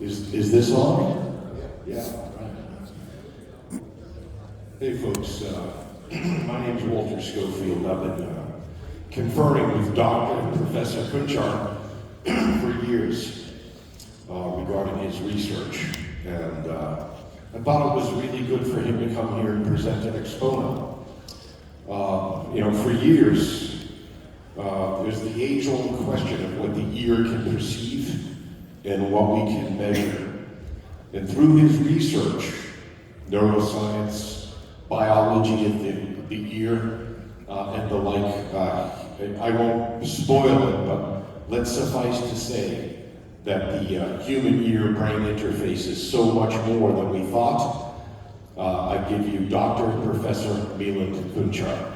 Is this on? Yeah. Hey folks, my name's Walter Schofield. I've been conferring with Dr. and Professor Kunchur for years regarding his research, and I thought it was really good for him to come here and present at Axpona. For years, there's the age-old question of what the ear can perceive and what we can measure. And through his research, neuroscience, biology of the ear, and the like, I won't spoil it, but let's suffice to say that the human ear-brain interface is so much more than we thought. I give you Dr. and Professor Milind Kunchur.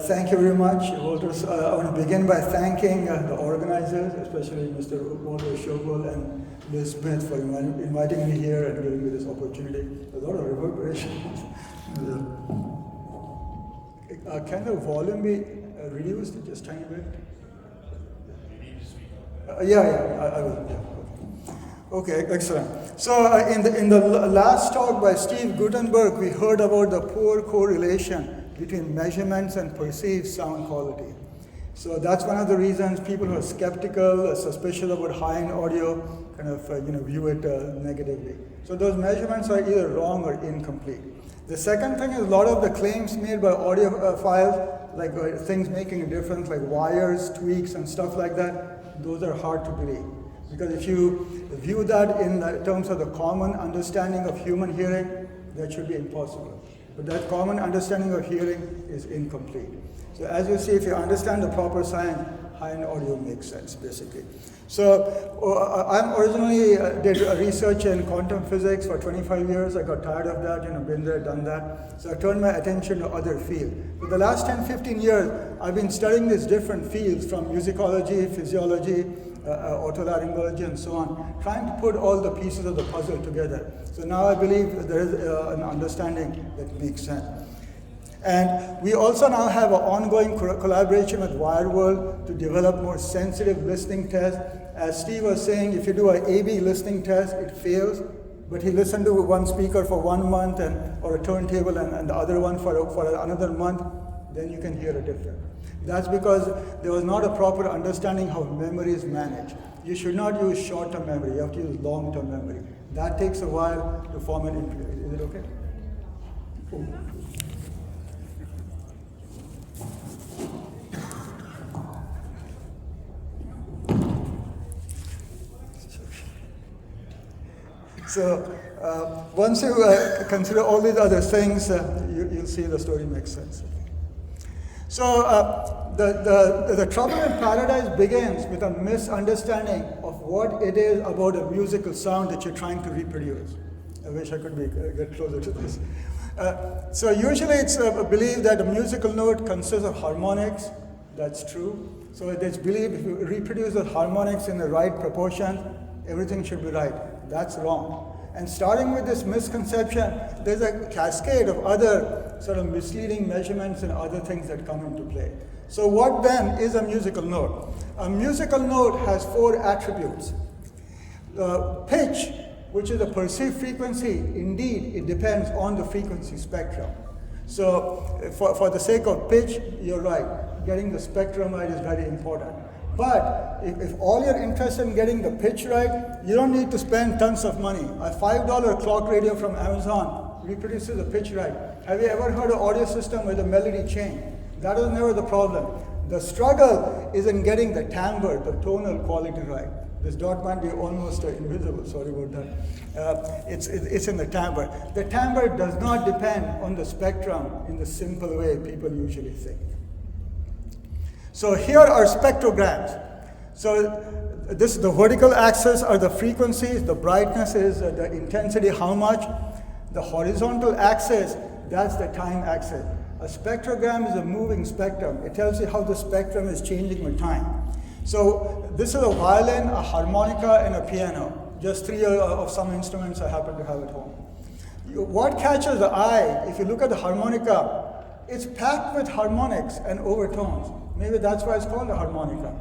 Thank you very much, Walter. I want to begin by thanking the organizers, especially Mr. Walter Shogol and Liz Smith for inviting me here and giving me this opportunity. A lot of reverberation. Can the volume be reduced just a tiny bit? I will. Yeah. Okay, excellent. So in the last talk by Steve Gutenberg, we heard about the poor correlation between measurements and perceived sound quality. So that's one of the reasons people who are skeptical, suspicious about high-end audio, kind of view it negatively. So those measurements are either wrong or incomplete. The second thing is a lot of the claims made by audiophiles, like things making a difference, like wires, tweaks, and stuff like that, those are hard to believe. Because if you view that in terms of the common understanding of human hearing, that should be impossible. But that common understanding of hearing is incomplete. So as you see, if you understand the proper science, high-end audio makes sense, basically. So I originally did research in quantum physics for 25 years. I got tired of that, been there, done that. So I turned my attention to other fields. For the last 10, 15 years, I've been studying these different fields from musicology, physiology, otolaryngology, and so on, trying to put all the pieces of the puzzle together. So now I believe that there is an understanding that makes sense. And we also now have an ongoing collaboration with WireWorld to develop more sensitive listening tests. As Steve was saying, if you do an A/B listening test, it fails. But he listened to one speaker for 1 month or a turntable and the other one for another month, then you can hear a difference. That's because there was not a proper understanding how memory is managed. You should not use short-term memory, you have to use long-term memory. That takes a while to form an implement. Is it okay? Cool. So once you consider all these other things, you'll see the story makes sense. So the trouble in paradise begins with a misunderstanding of what it is about a musical sound that you're trying to reproduce. I wish I could get closer to this. So usually it's believed that a musical note consists of harmonics. That's true. So it's believed if you reproduce the harmonics in the right proportion, everything should be right. That's wrong. And starting with this misconception, there's a cascade of other sort of misleading measurements and other things that come into play. So what then is a musical note? A musical note has 4 attributes. Pitch, which is a perceived frequency, indeed, it depends on the frequency spectrum. So for the sake of pitch, you're right. Getting the spectrum right is very important. But if all you're interested in getting the pitch right, you don't need to spend tons of money. A $5 clock radio from Amazon reproduces the pitch right. Have you ever heard an audio system with a melody change? That was never the problem. The struggle is in getting the timbre, the tonal quality right. This dot might be almost invisible, sorry about that. It's in the timbre. The timbre does not depend on the spectrum in the simple way people usually think. So here are spectrograms. So this the vertical axis are the frequencies, the brightness is the intensity, how much. The horizontal axis, that's the time axis. A spectrogram is a moving spectrum. It tells you how the spectrum is changing with time. So this is a violin, a harmonica, and a piano. Just 3 of some instruments I happen to have at home. What catches the eye, if you look at the harmonica, It's packed with harmonics and overtones. Maybe that's why it's called a harmonica.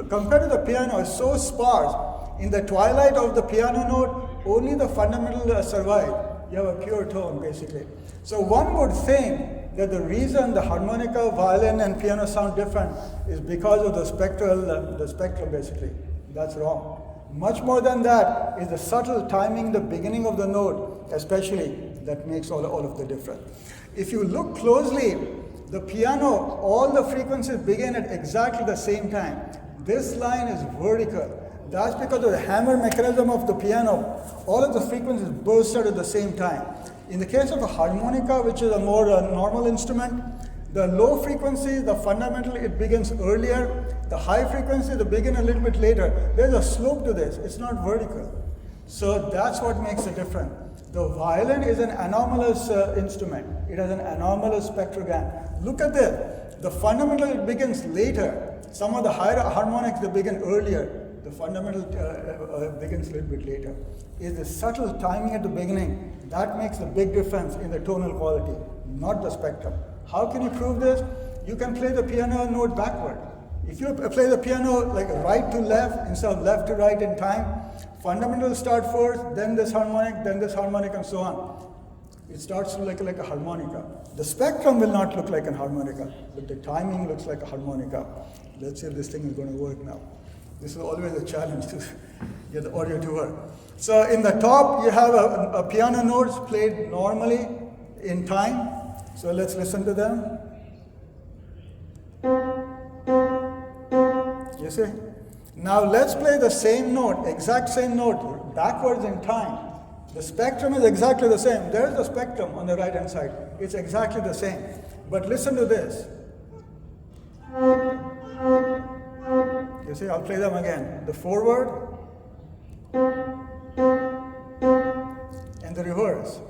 Compared to the piano, it's so sparse. In the twilight of the piano note, only the fundamental survive. You have a pure tone, basically. So one would think that the reason the harmonica, violin, and piano sound different is because of the spectrum, basically. That's wrong. Much more than that is the subtle timing, the beginning of the note, especially, that makes all of the difference. If you look closely, the piano, all the frequencies begin at exactly the same time. This line is vertical. That's because of the hammer mechanism of the piano. All of the frequencies burst out at the same time. In the case of a harmonica, which is a more normal instrument, the low frequency, the fundamental, it begins earlier. The high frequency, they begin a little bit later. There's a slope to this. It's not vertical. So that's what makes the difference. The violin is an anomalous instrument. It has an anomalous spectrogram. Look at this. The fundamental, it begins later. Some of the higher harmonics, they begin earlier. The fundamental begins a little bit later. It's the subtle timing at the beginning that makes the big difference in the tonal quality, not the spectrum. How can you prove this? You can play the piano note backward. If you play the piano like right to left instead of left to right in time, fundamentals start first, then this harmonic, and so on. It starts to look like a harmonica. The spectrum will not look like a harmonica, but the timing looks like a harmonica. Let's see if this thing is going to work now. This is always a challenge to get the audio to work. So in the top, you have a piano notes played normally in time. So let's listen to them. You see? Now let's play the same note, exact same note, backwards in time. The spectrum is exactly the same. There's the spectrum on the right hand side. It's exactly the same. But listen to this. You see, I'll play them again. The forward and the reverse.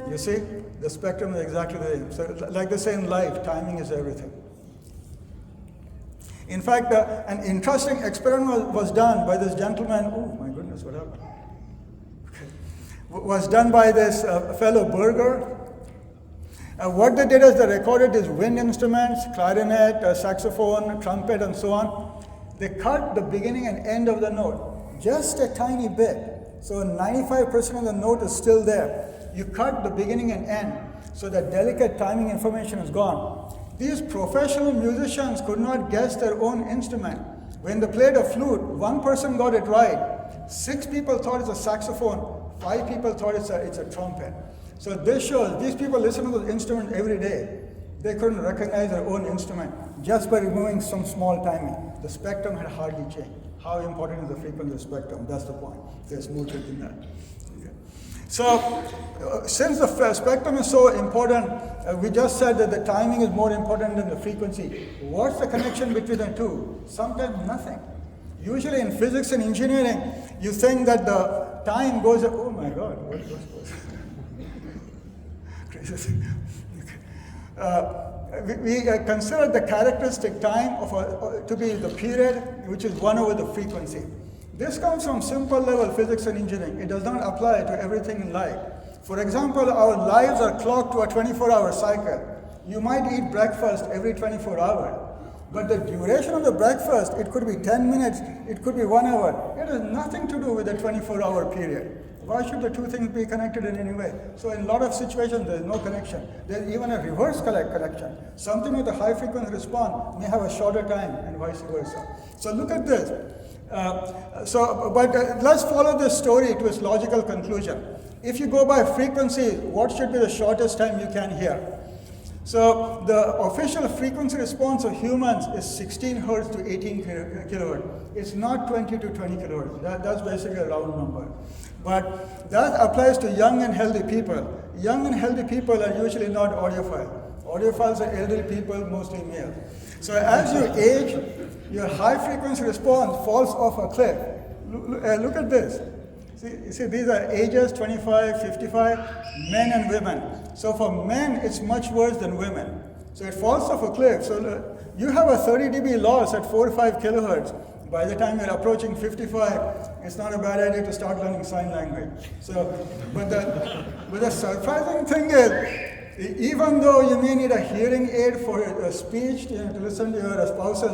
You see, the spectrum is exactly the same. So like they say in life, timing is everything. In fact, an interesting experiment was done by this gentleman. Oh my goodness, what happened? Okay. Was done by this fellow Berger. What they did is they recorded his wind instruments, clarinet, saxophone, trumpet, and so on. They cut the beginning and end of the note, just a tiny bit. So 95% of the note is still there. You cut the beginning and end, so that delicate timing information is gone. These professional musicians could not guess their own instrument. When they played a flute, one person got it right. 6 people thought it's a saxophone. 5 people thought it's a trumpet. So this shows these people listen to the instrument every day. They couldn't recognize their own instrument just by removing some small timing. The spectrum had hardly changed. How important is the frequency of the spectrum? That's the point. There's more to it than that. Okay. So since the spectrum is so important, we just said that the timing is more important than the frequency. What's the connection between the two? Sometimes nothing. Usually in physics and engineering, you think that the time goes, oh my God, what was this? We consider the characteristic time to be the period, which is 1 over the frequency. This comes from simple level physics and engineering. It does not apply to everything in life. For example, our lives are clocked to a 24-hour cycle. You might eat breakfast every 24 hours. But the duration of the breakfast, it could be 10 minutes, it could be 1 hour. It has nothing to do with the 24-hour period. Why should the two things be connected in any way? So in a lot of situations, there is no connection. There is even a reverse connection. Something with a high frequency response may have a shorter time and vice versa. So look at this. Let's follow this story to its logical conclusion. If you go by frequency, what should be the shortest time you can hear? So the official frequency response of humans is 16 hertz to 18 kilohertz. It's not 20 to 20 kilohertz. That's basically a round number. But that applies to young and healthy people. Young and healthy people are usually not audiophile. Audiophiles are elderly people, mostly male. So as you age, your high frequency response falls off a cliff. Look at this. See, these are ages 25, 55, men and women. So for men, it's much worse than women. So it falls off a cliff. So you have a 30 dB loss at 4 or 5 kilohertz. By the time you're approaching 55, it's not a bad idea to start learning sign language. So, but the surprising thing is, even though you may need a hearing aid for a speech, to listen to your spouse's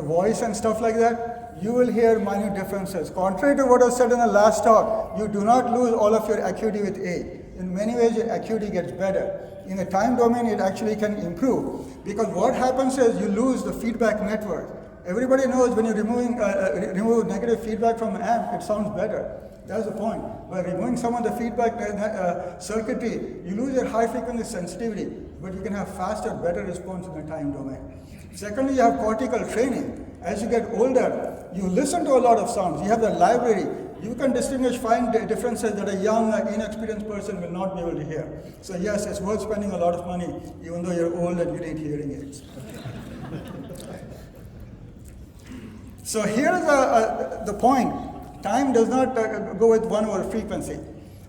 voice and stuff like that, you will hear minute differences. Contrary to what was said in the last talk, you do not lose all of your acuity with age. In many ways, your acuity gets better. In the time domain, it actually can improve. Because what happens is you lose the feedback network. Everybody knows when you're remove negative feedback from an amp, it sounds better. That's the point. By removing some of the feedback circuitry, you lose your high frequency sensitivity, but you can have faster, better response in the time domain. Secondly, you have cortical training. As you get older, you listen to a lot of sounds. You have the library. You can distinguish fine differences that a young, inexperienced person will not be able to hear. So yes, it's worth spending a lot of money, even though you're old and you need hearing aids. So here is the point. Time does not go with one over frequency.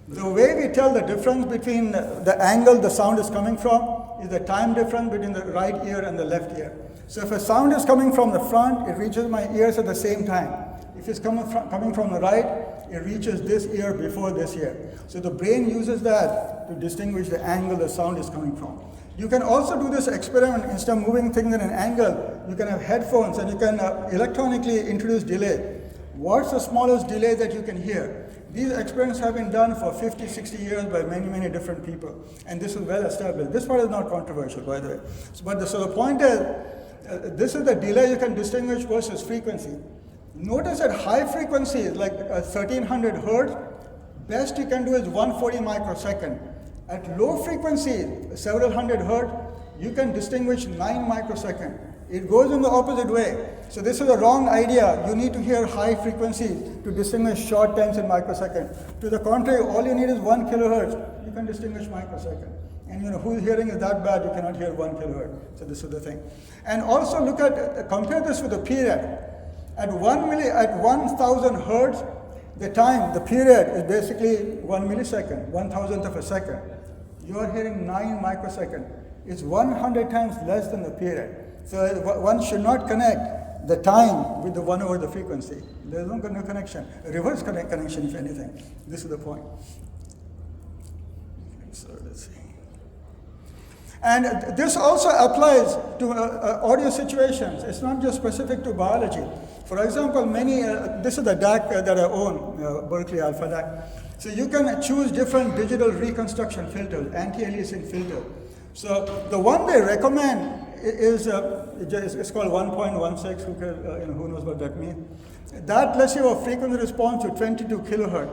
The way we tell the difference between the angle the sound is coming from is the time difference between the right ear and the left ear. So if a sound is coming from the front, it reaches my ears at the same time. If it's coming from the right, it reaches this ear before this ear. So the brain uses that to distinguish the angle the sound is coming from. You can also do this experiment. Instead of moving things at an angle, you can have headphones and you can electronically introduce delay. What's the smallest delay that you can hear? These experiments have been done for 50, 60 years by many, many different people. And this is well established. This part is not controversial, by the way. So the point is, this is the delay you can distinguish versus frequency. Notice at high frequencies, like 1300 hertz, best you can do is 140 microsecond. At low frequencies, several hundred hertz, you can distinguish 9 microsecond. It goes in the opposite way. So this is a wrong idea. You need to hear high frequencies to distinguish short times in microsecond. To the contrary, all you need is 1 kilohertz. You can distinguish microsecond. And whose hearing is that bad, you cannot hear 1 kilohertz. So this is the thing. And also compare this with the period. At 1000 hertz, the period is basically 1 millisecond, 1,000th of a second. You are hearing 9 microsecond. It's 100 times less than the period. So one should not connect the time with the 1 over the frequency. There's no connection. A reverse connection, if anything. This is the point. So let's see. And this also applies to audio situations. It's not just specific to biology. For example, this is the DAC that I own, Berkeley Alpha DAC. So you can choose different digital reconstruction filters, anti-aliasing filter. So the one they recommend is it's called 1.16. Who knows what that means? That lets you have a frequency response to 22 kilohertz.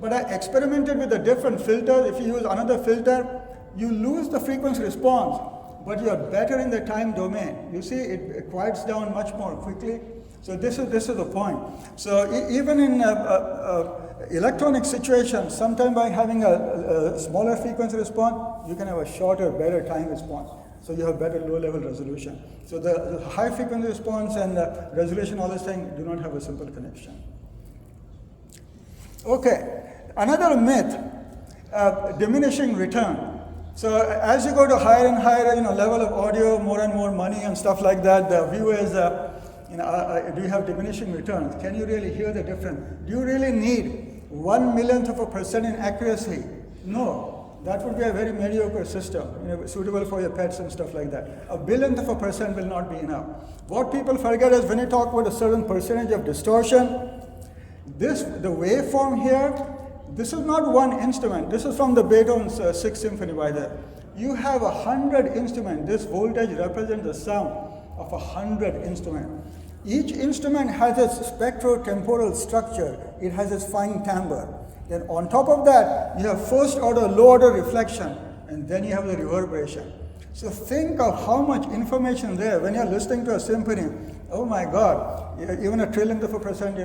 But I experimented with a different filter. If you use another filter, you lose the frequency response, but you are better in the time domain. You see, it quiets down much more quickly. So this is the point. So even in electronic situations, sometimes by having a smaller frequency response, you can have a shorter, better time response. So you have better low-level resolution. So the high frequency response and resolution, all these things, do not have a simple connection. Okay, another myth, diminishing return. So as you go to higher and higher, level of audio, more and more money and stuff like that, the view is, do you have diminishing returns? Can you really hear the difference? Do you really need 1/1,000,000% in accuracy? No. That would be a very mediocre system, suitable for your pets and stuff like that. 1/1000,000% will not be enough. What people forget is when you talk about a certain percentage of distortion, the waveform here, this is not one instrument. This is from the Beethoven's 6th Symphony by the. You have 100 instruments. This voltage represents the sum of 100 instruments. Each instrument has its spectrotemporal structure. It has its fine timbre. Then on top of that, you have first order, low order reflection, and then you have the reverberation. So think of how much information there when you're listening to a symphony. Oh my God, even 1/1,000,000%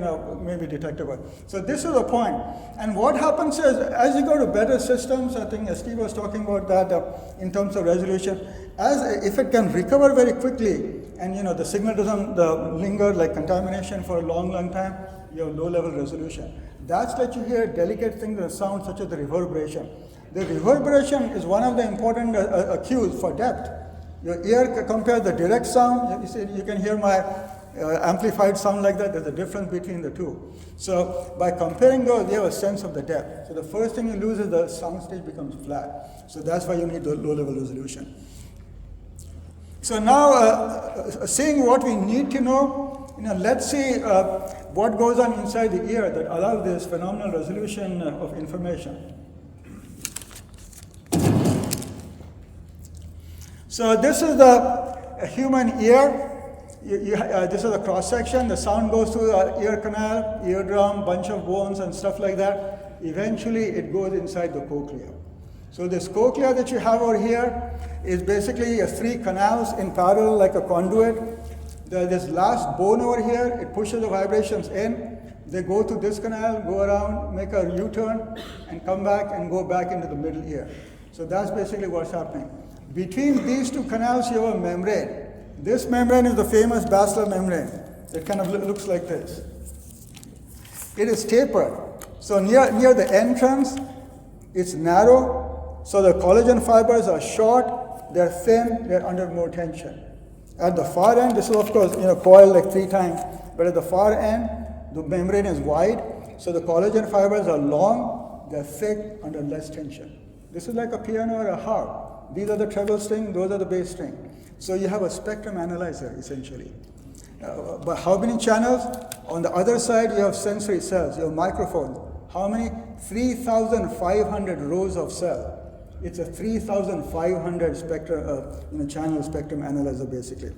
may be detectable. So this is the point. And what happens is, as you go to better systems, I think Steve was talking about that in terms of resolution, if it can recover very quickly, and the signal doesn't linger like contamination for a long, long time, you have low-level resolution. That's let you hear delicate things in the sound, such as the reverberation. The reverberation is one of the important cues for depth. Your ear compares the direct sound. You see, you can hear my amplified sound like that, there's a difference between the two. So by comparing those, you have a sense of the depth. So the first thing you lose is the sound stage becomes flat. So that's why you need the low level resolution. So now, seeing what we need to know, let's see what goes on inside the ear that allows this phenomenal resolution of information. So this is the human ear. This is a cross section. The sound goes through the ear canal, eardrum, bunch of bones and stuff like that. Eventually, it goes inside the cochlea. So this cochlea that you have over here is basically 3 canals in parallel like a conduit. This last bone over here, it pushes the vibrations in. They go through this canal, go around, make a U-turn, and come back and go back into the middle ear. So that's basically what's happening. Between these 2 canals, you have a membrane. This membrane is the famous basilar membrane. It kind of looks like this. It is tapered. So near the entrance, it's narrow. So the collagen fibers are short, they're thin, they're under more tension. At the far end, this is of course coiled like 3 times, but at the far end, the membrane is wide. So the collagen fibers are long, they're thick, under less tension. This is like a piano or a harp. These are the treble string, those are the bass string. So you have a spectrum analyzer, essentially. But how many channels? On the other side, you have sensory cells, you have microphones. How many? 3,500 rows of cells. It's a 3,500 channel spectrum analyzer, basically.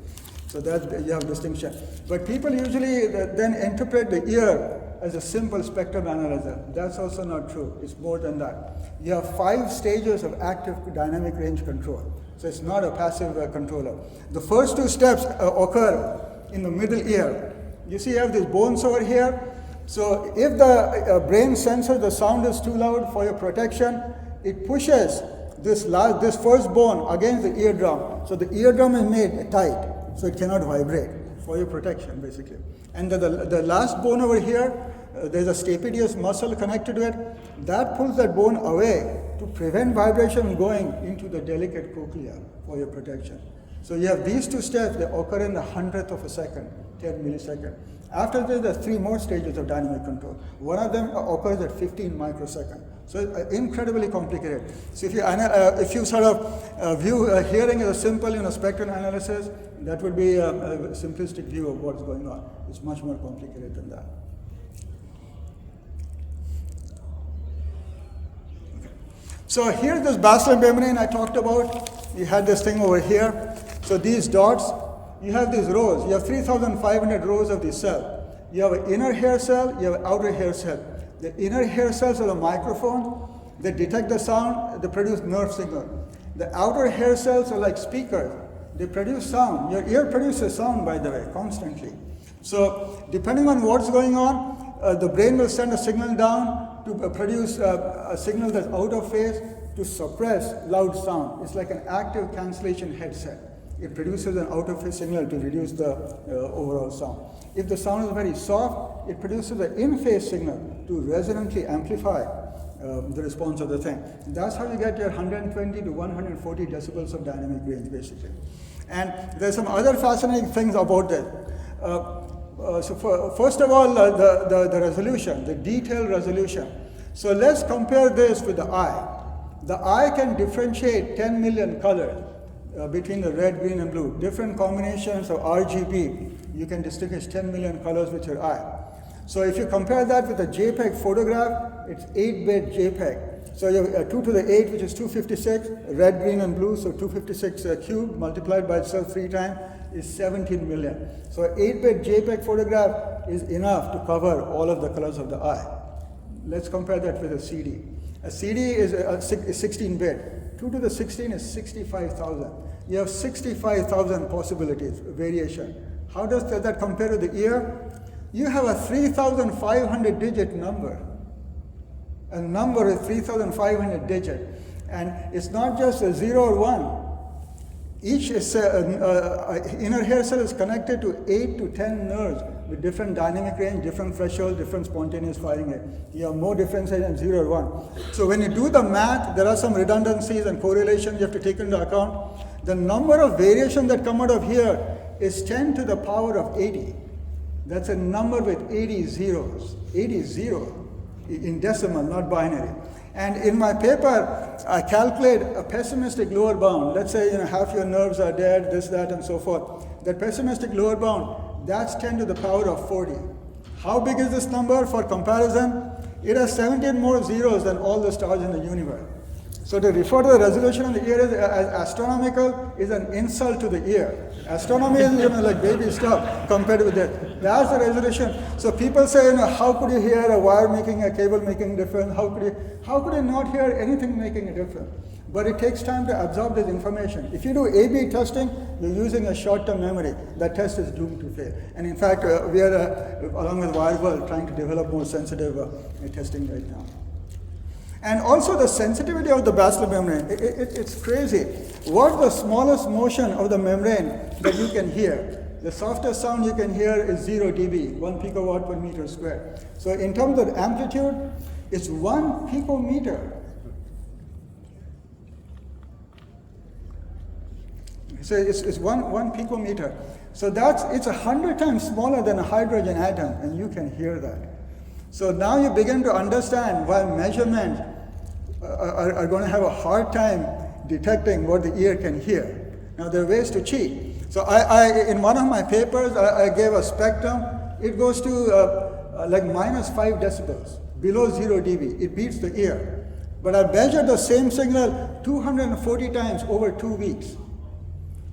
So that you have distinction. But people usually then interpret the ear as a simple spectrum analyzer. That's also not true. It's more than that. You have 5 stages of active dynamic range control. So it's not a passive controller. The first 2 steps occur in the middle ear. You see you have these bones over here. So if the brain senses the sound is too loud for your protection, it pushes this first bone against the eardrum. So the eardrum is made tight, so it cannot vibrate for your protection, basically. And the last bone over here, there's a stapedius muscle connected to it. That pulls that bone away to prevent vibration going into the delicate cochlea for your protection. So you have these 2 steps, they occur in the 100th of a second, 10 milliseconds. After this, there's 3 more stages of dynamic control. One of them occurs at 15 microseconds. So it's incredibly complicated. So if you sort of view hearing as a simple spectrum analysis, that would be a simplistic view of what's going on. It's much more complicated than that. So here's this basilar membrane I talked about. You had this thing over here. So these dots, you have these rows. You have 3,500 rows of these cells. You have an inner hair cell, you have an outer hair cell. The inner hair cells are the microphone. They detect the sound, they produce nerve signal. The outer hair cells are like speakers. They produce sound. Your ear produces sound, by the way, constantly. So depending on what's going on, the brain will send a signal down to produce a signal that's out of phase to suppress loud sound. It's like an active cancellation headset. It produces an out of phase signal to reduce the overall sound. If the sound is very soft, it produces an in-phase signal to resonantly amplify the response of the thing. That's how you get your 120 to 140 decibels of dynamic range, basically. And there's some other fascinating things about that. First of all, the resolution, the detailed resolution. So let's compare this with the eye. The eye can differentiate 10 million colors between the red, green, and blue. Different combinations of RGB. You can distinguish 10 million colors with your eye. So if you compare that with a JPEG photograph, it's 8-bit JPEG. So you have 2 to the 8, which is 256, red, green, and blue, so 256 cubed multiplied by itself 3 times is 17 million. So an 8-bit JPEG photograph is enough to cover all of the colors of the eye. Let's compare that with a CD. A CD is 16-bit. 2 to the 16 is 65,000. You have 65,000 possibilities, variation. How does that compare to the ear? You have a 3,500 digit number. A number is 3,500 digit. And it's not just a 0 or 1. Each inner hair cell is connected to 8 to 10 nerves with different dynamic range, different threshold, different spontaneous firing rate. You have more differences than 0 or 1. So when you do the math, there are some redundancies and correlations you have to take into account. The number of variations that come out of here is 10 to the power of 80. That's a number with 80 zeros. 80 zero in decimal, not binary. And in my paper, I calculate a pessimistic lower bound. Let's say half your nerves are dead, this, that, and so forth. That pessimistic lower bound, that's 10 to the power of 40. How big is this number for comparison? It has 17 more zeros than all the stars in the universe. So to refer to the resolution of the ear as astronomical is an insult to the ear. Astronomy is like baby stuff compared with that. That's the resolution. So people say, how could you hear a wire making a cable making a difference? How could you not hear anything making a difference? But it takes time to absorb this information. If you do A/B testing, you're using a short-term memory. That test is doomed to fail. And in fact, we are, along with WireWorld, trying to develop more sensitive testing right now. And also the sensitivity of the basilar membrane, it's crazy. What's the smallest motion of the membrane that you can hear? The softest sound you can hear is 0 dB, 1 picowatt per meter square. So in terms of amplitude, it's 1 picometer. So it's one picometer. So it's 100 times smaller than a hydrogen atom, and you can hear that. So now you begin to understand why measurements are going to have a hard time detecting what the ear can hear. Now there are ways to cheat. So I in one of my papers, I gave a spectrum. It goes to like -5 decibels, below 0 dB. It beats the ear. But I measured the same signal 240 times over 2 weeks.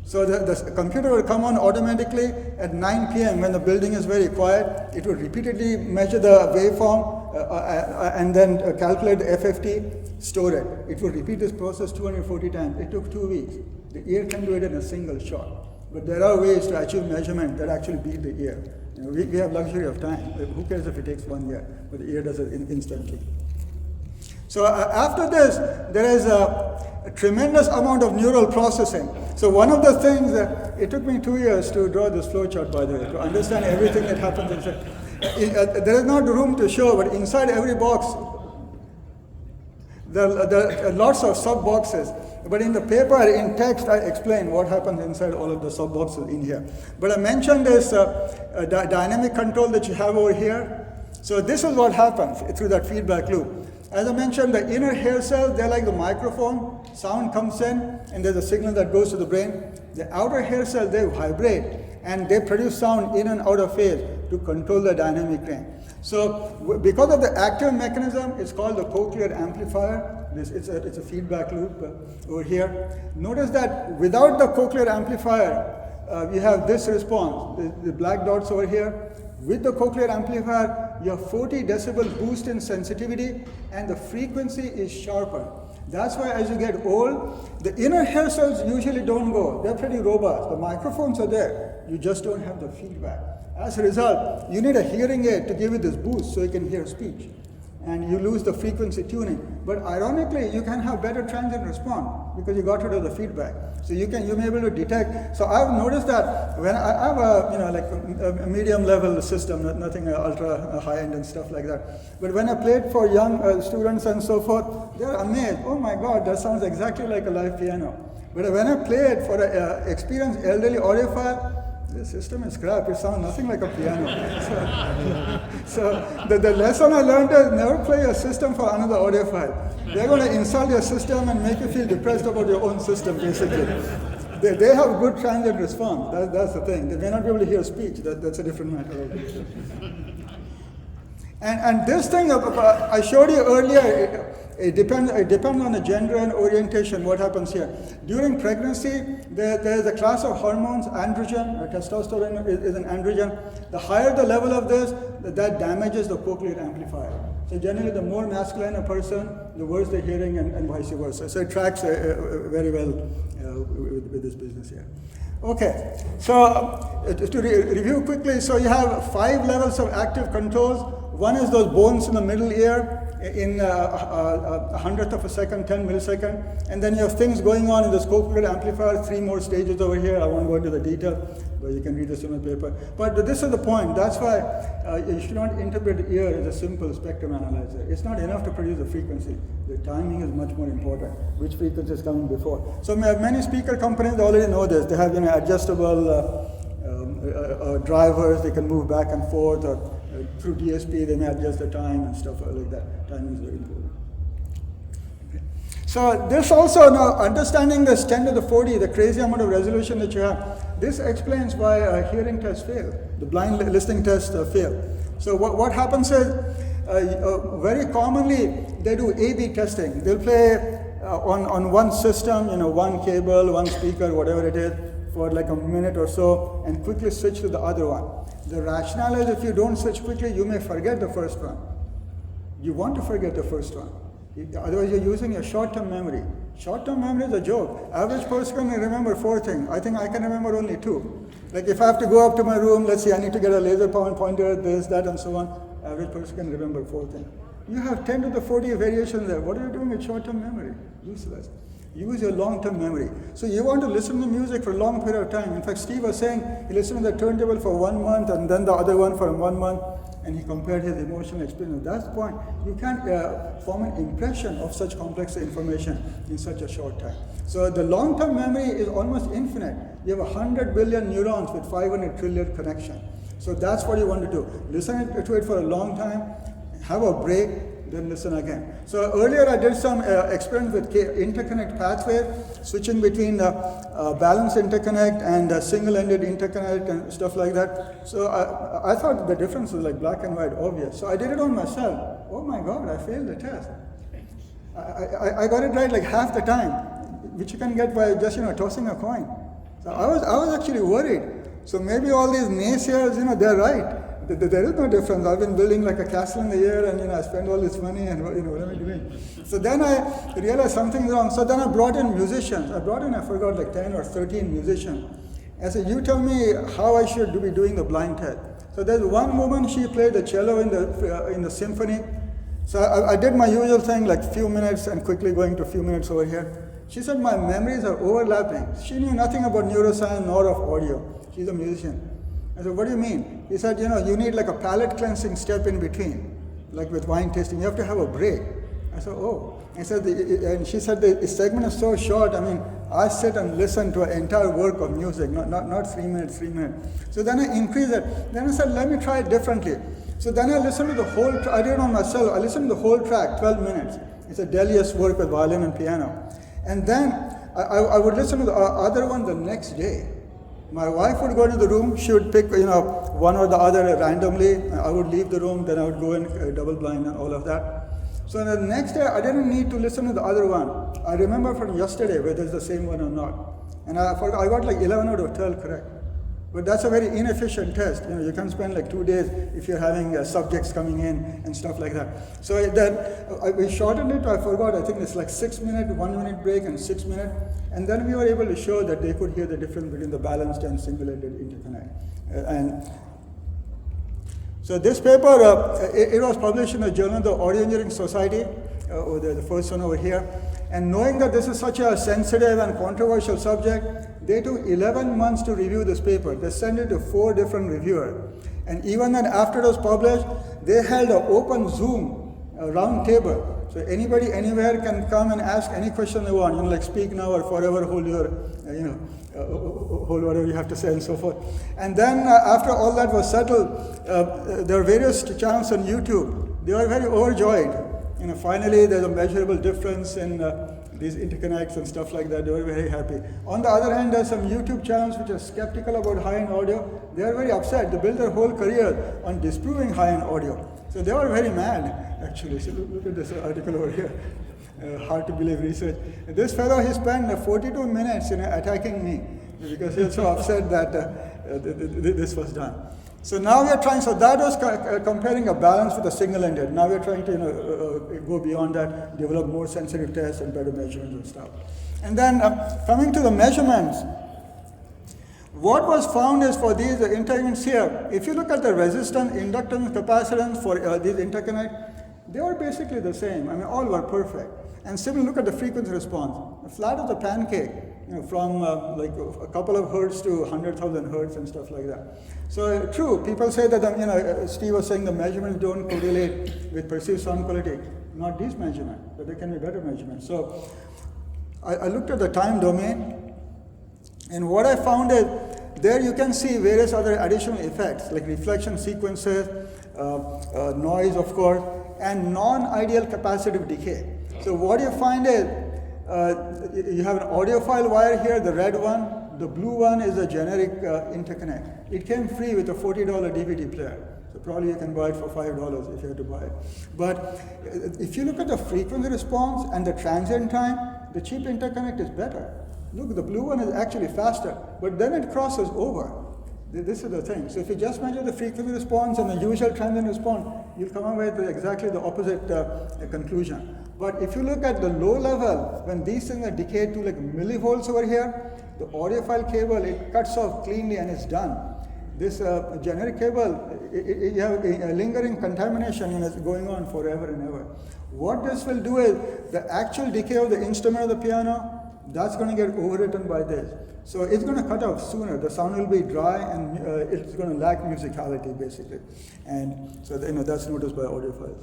So the computer will come on automatically at 9 p.m. when the building is very quiet. It will repeatedly measure the waveform and then calculate the FFT, store it. It will repeat this process 240 times. It took 2 weeks. The ear can do it in a single shot. But there are ways to achieve measurement that actually beat the ear. We have luxury of time. Who cares if it takes 1 year? But the ear does it instantly. So after this, there is a tremendous amount of neural processing. So one of the things that it took me 2 years to draw this flowchart, by the way, to understand everything that happens inside. There is not room to show, but inside every box, there are lots of sub boxes. But in the paper, in text, I explain what happens inside all of the sub boxes in here. But I mentioned this dynamic control that you have over here. So this is what happens through that feedback loop. As I mentioned, the inner hair cells, they're like the microphone. Sound comes in, and there's a signal that goes to the brain. The outer hair cells, they vibrate, and they produce sound in and out of phase to control the dynamic range. So because of the active mechanism, it's called the cochlear amplifier. It's a feedback loop over here. Notice that without the cochlear amplifier, you have this response, the black dots over here. With the cochlear amplifier, you have 40 decibel boost in sensitivity, and the frequency is sharper. That's why as you get old, the inner hair cells usually don't go. They're pretty robust. The microphones are there. You just don't have the feedback. As a result, you need a hearing aid to give you this boost so you can hear speech. And you lose the frequency tuning. But ironically, you can have better transient response because you got rid of the feedback. So you may be able to detect. So I've noticed that when I have a medium level system, nothing ultra high end and stuff like that. But when I played for young students and so forth, they're amazed. Oh my God, that sounds exactly like a live piano. But when I played for an experienced elderly audiophile, the system is crap. It sounds nothing like a piano. So the lesson I learned is never play a system for another audiophile. They're going to insult your system and make you feel depressed about your own system, basically. They have good transient response. That's the thing. They may not be able to hear speech. That's a different matter. And this thing I showed you earlier, it depends on the gender and orientation, what happens here. During pregnancy, there is a class of hormones, androgen, or testosterone is an androgen. The higher the level of this, that damages the cochlear amplifier. So generally, the more masculine a person, the worse the hearing and vice versa. So it tracks very well with this business here. Okay, so to review quickly, so you have 5 levels of active controls. One is those bones in the middle ear in a hundredth of a second, 10 milliseconds. And then you have things going on in this cochlear amplifier, 3 more stages over here. I won't go into the detail, but you can read this in the paper. But this is the point. That's why you should not interpret the ear as a simple spectrum analyzer. It's not enough to produce a frequency. The timing is much more important. Which frequency is coming before? So many speaker companies already know this. They have adjustable drivers, they can move back and forth, or through DSP they may adjust the time and stuff like that. Time is very important. So this also, now understanding this 10 to the 40, the crazy amount of resolution that you have, this explains why hearing tests fail, the blind listening tests fail. So what happens is, very commonly they do A/B testing. They'll play on one system, one cable, one speaker, whatever it is, for like a minute or so, and quickly switch to the other one. The rationale is, if you don't switch quickly, you may forget the first one. You want to forget the first one. Otherwise, you're using your short-term memory. Short-term memory is a joke. Average person can remember 4 things. I think I can remember only 2. Like if I have to go up to my room, let's see, I need to get a laser pointer, this, that, and so on. Average person can remember 4 things. You have 10 to the 40 variations there. What are you doing with short-term memory? Useless. Use your long-term memory. So you want to listen to music for a long period of time. In fact, Steve was saying he listened to the turntable for 1 month and then the other one for 1 month, and he compared his emotional experience. That's the point. You can't form an impression of such complex information in such a short time. So the long-term memory is almost infinite. You have 100 billion neurons with 500 trillion connections. So that's what you want to do. Listen to it for a long time, have a break, then listen again. So earlier I did some experiments with interconnect pathway, switching between balanced interconnect and single-ended interconnect and stuff like that. So I thought the difference was like black and white, obvious. So I did it on myself. Oh my God, I failed the test. I got it right like half the time, which you can get by just tossing a coin. So I was actually worried. So maybe all these naysayers, they're right. There is no difference. I've been building like a castle in the air, and I spend all this money, and what am I doing? So then I realized something's wrong. So then I brought in musicians. I forgot like 10 or 13 musicians. I said, you tell me how I should be doing the blind test. So there's one woman, she played the cello in the symphony. So I did my usual thing, like few minutes and quickly going to a few minutes over here. She said my memories are overlapping. She knew nothing about neuroscience nor of audio. She's a musician. I said, what do you mean? He said, you need like a palate cleansing step in between, like with wine tasting. You have to have a break. I said, oh. And she said, the segment is so short. I mean, I sit and listen to an entire work of music, not 3 minutes. So then I increased it. Then I said, let me try it differently. So then I listened to the whole, I did it on myself. I listened to the whole track, 12 minutes. It's a Delius work with violin and piano. And then I would listen to the other one the next day. My wife would go into the room, she would pick, one or the other randomly. I would leave the room, then I would go in double blind and all of that. So the next day, I didn't need to listen to the other one. I remember from yesterday whether it's the same one or not. And I got like 11 out of 12 correct. But that's a very inefficient test. You can spend like 2 days if you're having subjects coming in and stuff like that. So then we shortened it. I forgot. I think it's like 6 minute, 1 minute break, and 6 minute. And then we were able to show that they could hear the difference between the balanced and single-ended interconnect. And so this paper, it was published in the Journal of the Audio Engineering Society, the first one over here. And knowing that this is such a sensitive and controversial subject, they took 11 months to review this paper. They sent it to 4 different reviewers. And even then, after it was published, they held an open Zoom round table. So anybody, anywhere can come and ask any question they want. Like speak now or forever hold your, hold whatever you have to say and so forth. And then after all that was settled, there are various channels on YouTube. They were very overjoyed. Finally there's a measurable difference in these interconnects and stuff like that. They were very happy. On the other hand, there's some YouTube channels which are skeptical about high-end audio. They are very upset. They built their whole career on disproving high-end audio. So they were very mad, actually. So look at this article over here. Hard to believe research. This fellow, he spent 42 minutes attacking me because he was so upset that this was done. So now we are trying, so that was comparing a balance with a single-ended. Now we are trying to go beyond that, develop more sensitive tests and better measurements and stuff. And then coming to the measurements, what was found is for these interconnects here, if you look at the resistance, inductance, capacitance for these interconnects, they were basically the same. I mean, all were perfect. And similarly, look at the frequency response. Flat as a pancake, from like a couple of hertz to 100,000 hertz and stuff like that. So true, people say that, Steve was saying the measurements don't correlate with perceived sound quality. Not these measurements, but there can be better measurements. So I looked at the time domain, and what I found is there you can see various other additional effects like reflection sequences, noise of course, and non-ideal capacitive decay. So what you find is, you have an audiophile wire here, the red one. The blue one is a generic interconnect. It came free with a $40 DVD player. So probably you can buy it for $5 if you had to buy it. But if you look at the frequency response and the transient time, the cheap interconnect is better. Look, the blue one is actually faster, but then it crosses over. This is the thing. So if you just measure the frequency response and the usual transient response, you'll come away with exactly the opposite conclusion. But if you look at the low level, when these things are decayed to like millivolts over here, the audiophile cable, it cuts off cleanly and it's done. This generic cable, you have a lingering contamination and it's going on forever and ever. What this will do is, the actual decay of the instrument of the piano, that's going to get overwritten by this. So it's going to cut off sooner. The sound will be dry and it's going to lack musicality basically. And so that's noticed by audiophiles.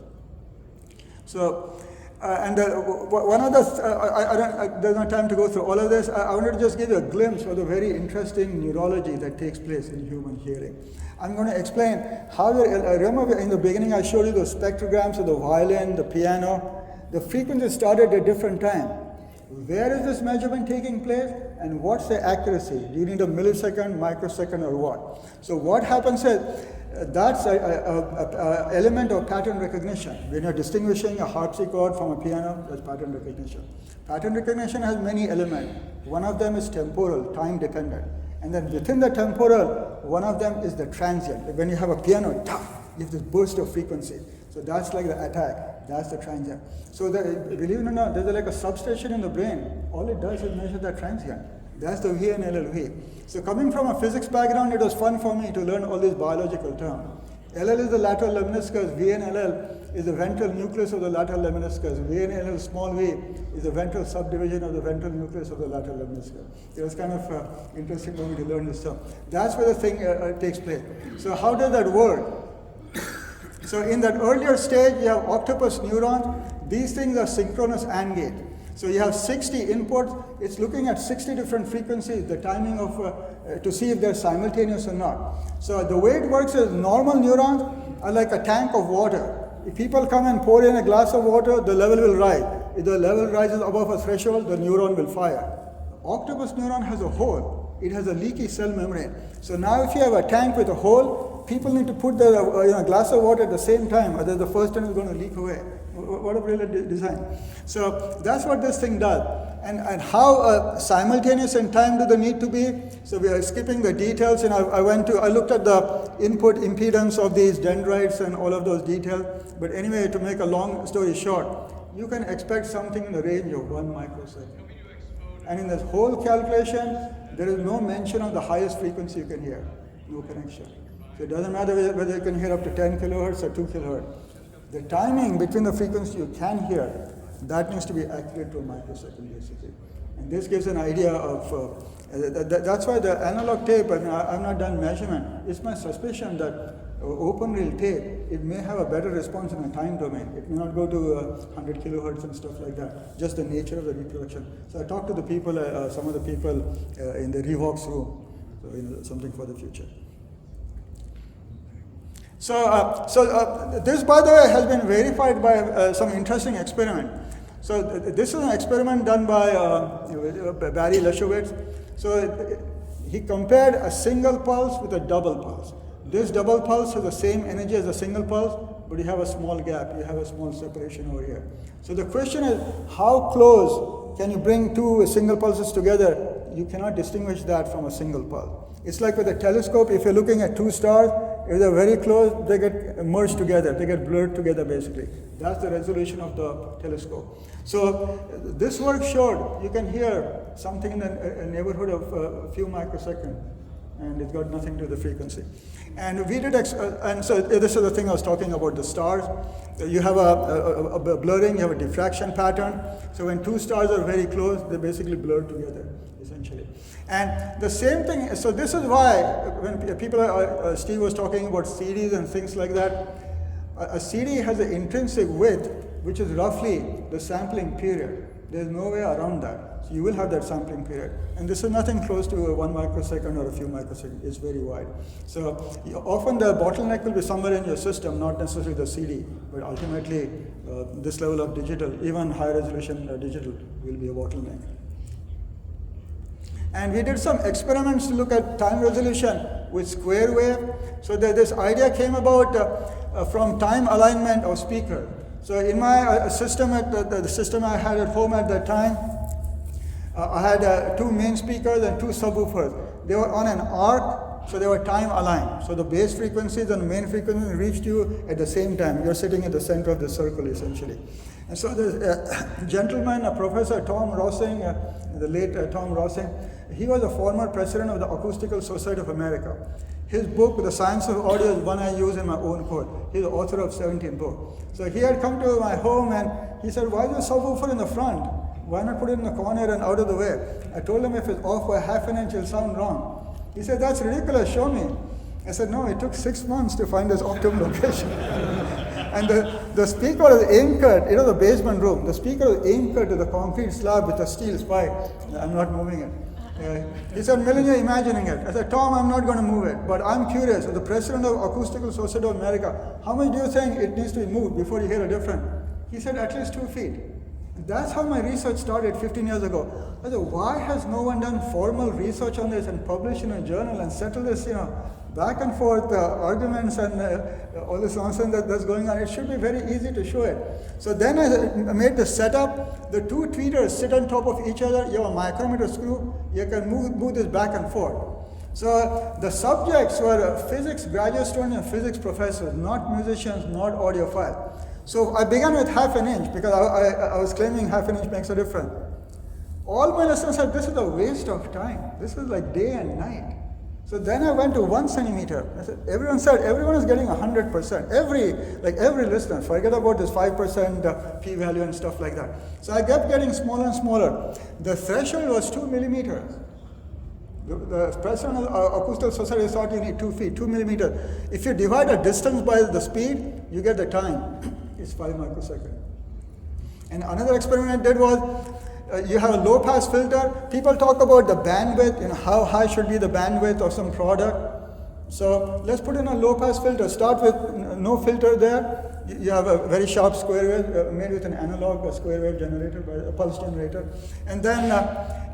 So, one of the, there's no time to go through all of this. I wanted to just give you a glimpse of the very interesting neurology that takes place in human hearing. I'm going to explain how, remember in the beginning I showed you the spectrograms of the violin, the piano. The frequency started at a different time. Where is this measurement taking place and what's the accuracy? Do you need a millisecond, microsecond, or what? So what happens is, that's an element of pattern recognition. When you're distinguishing a harpsichord from a piano, that's pattern recognition. Pattern recognition has many elements. One of them is temporal, time dependent. And then within the temporal, one of them is the transient. Like when you have a piano, you have this burst of frequency. So that's like the attack, that's the transient. So believe it or not, there's like a substation in the brain. All it does is measure that transient. That's the V and LLV. So coming from a physics background, it was fun for me to learn all these biological terms. LL is the lateral lemniscus, V and LL is the ventral nucleus of the lateral lemniscus. V and LL small v is the ventral subdivision of the ventral nucleus of the lateral lemniscus. It was kind of interesting for me to learn this term. That's where the thing takes place. So how does that work? So in that earlier stage, you have octopus neurons. These things are synchronous AND gate. So you have 60 inputs. It's looking at 60 different frequencies, the timing of, to see if they're simultaneous or not. So the way it works is normal neurons are like a tank of water. If people come and pour in a glass of water, the level will rise. If the level rises above a threshold, the neuron will fire. Octopus neuron has a hole. It has a leaky cell membrane. So now if you have a tank with a hole, people need to put the glass of water at the same time, otherwise the first one is going to leak away. What a brilliant design. So that's what this thing does. And how simultaneous in time do they need to be? So we are skipping the details, and I looked at the input impedance of these dendrites and all of those details. But anyway, to make a long story short, you can expect something in the range of 1 microsecond. And in this whole calculation, there is no mention of the highest frequency you can hear. No connection. So it doesn't matter whether you can hear up to 10 kilohertz or 2 kilohertz. The timing between the frequency you can hear, that needs to be accurate to a microsecond basically. And this gives an idea of, that's why the analog tape, I've not done measurement. It's my suspicion that open reel tape, it may have a better response in a time domain. It may not go to 100 kilohertz and stuff like that, just the nature of the reproduction. So I talked to the people, some of the people in the Revox room, so something for the future. So this, by the way, has been verified by some interesting experiment. So this is an experiment done by Barry Leshowitz. So he compared a single pulse with a double pulse. This double pulse has the same energy as a single pulse, but you have a small gap, you have a small separation over here. So the question is, how close can you bring two single pulses together? You cannot distinguish that from a single pulse. It's like with a telescope, if you're looking at two stars, if they're very close, they get merged together, they get blurred together basically. That's the resolution of the telescope. So this work showed you can hear something in the neighborhood of a few microseconds, and it's got nothing to do with the frequency. And we did, and so this is the thing I was talking about, the stars. You have a blurring, you have a diffraction pattern. So when two stars are very close, they basically blur together, essentially. And the same thing, so this is why when people, Steve was talking about CDs and things like that, a CD has an intrinsic width, which is roughly the sampling period. There's no way around that. So you will have that sampling period. And this is nothing close to 1 microsecond or a few microseconds. It's very wide. So often the bottleneck will be somewhere in your system, not necessarily the CD, but ultimately this level of digital, even high resolution digital, will be a bottleneck. And we did some experiments to look at time resolution with square wave. So this idea came about from time alignment of speaker. So in my system, the system I had at home at that time, I had 2 main speakers and 2 subwoofers. They were on an arc, so they were time aligned. So the base frequencies and the main frequencies reached you at the same time. You're sitting at the center of the circle, essentially. And so the gentleman, Professor Tom Rossing, the late Tom Rossing, he was a former president of the Acoustical Society of America. His book, The Science of Audio, is one I use in my own course. He's the author of 17 books. So he had come to my home and he said, why is the subwoofer in the front? Why not put it in the corner and out of the way? I told him if it's off by half an inch, it'll sound wrong. He said, that's ridiculous, show me. I said, no, it took 6 months to find this optimal location. And the speaker was anchored, it was a basement room. The speaker was anchored to the concrete slab with a steel spike. I'm not moving it. He said, Milind, you're imagining it. I said, Tom, I'm not going to move it, but I'm curious. As the president of Acoustical Society of America, how much do you think it needs to be moved before you hear a difference? He said, at least 2 feet. And that's how my research started 15 years ago. I said, why has no one done formal research on this and published in a journal and settled this, back and forth arguments and all this nonsense that's going on? It should be very easy to show it. So then I made the setup. The 2 tweeters sit on top of each other. You have a micrometer screw. You can move this back and forth. So the subjects were physics graduate students and physics professors, not musicians, not audiophiles. So I began with half an inch because I was claiming half an inch makes a difference. All my listeners said, this is a waste of time. This is like day and night. So then I went to 1 centimeter. Everyone said everyone is getting 100%. Every listener, forget about this 5% p-value and stuff like that. So I kept getting smaller and smaller. The threshold was 2 millimeters. The president of the Acoustical Society thought you need 2 feet, 2 millimeters. If you divide a distance by the speed, you get the time. It's 5 microseconds. And another experiment I did was, you have a low-pass filter. People talk about the bandwidth, how high should be the bandwidth of some product. So let's put in a low-pass filter. Start with no filter there. You have a very sharp square wave made with an analog square wave generator, a pulse generator. And then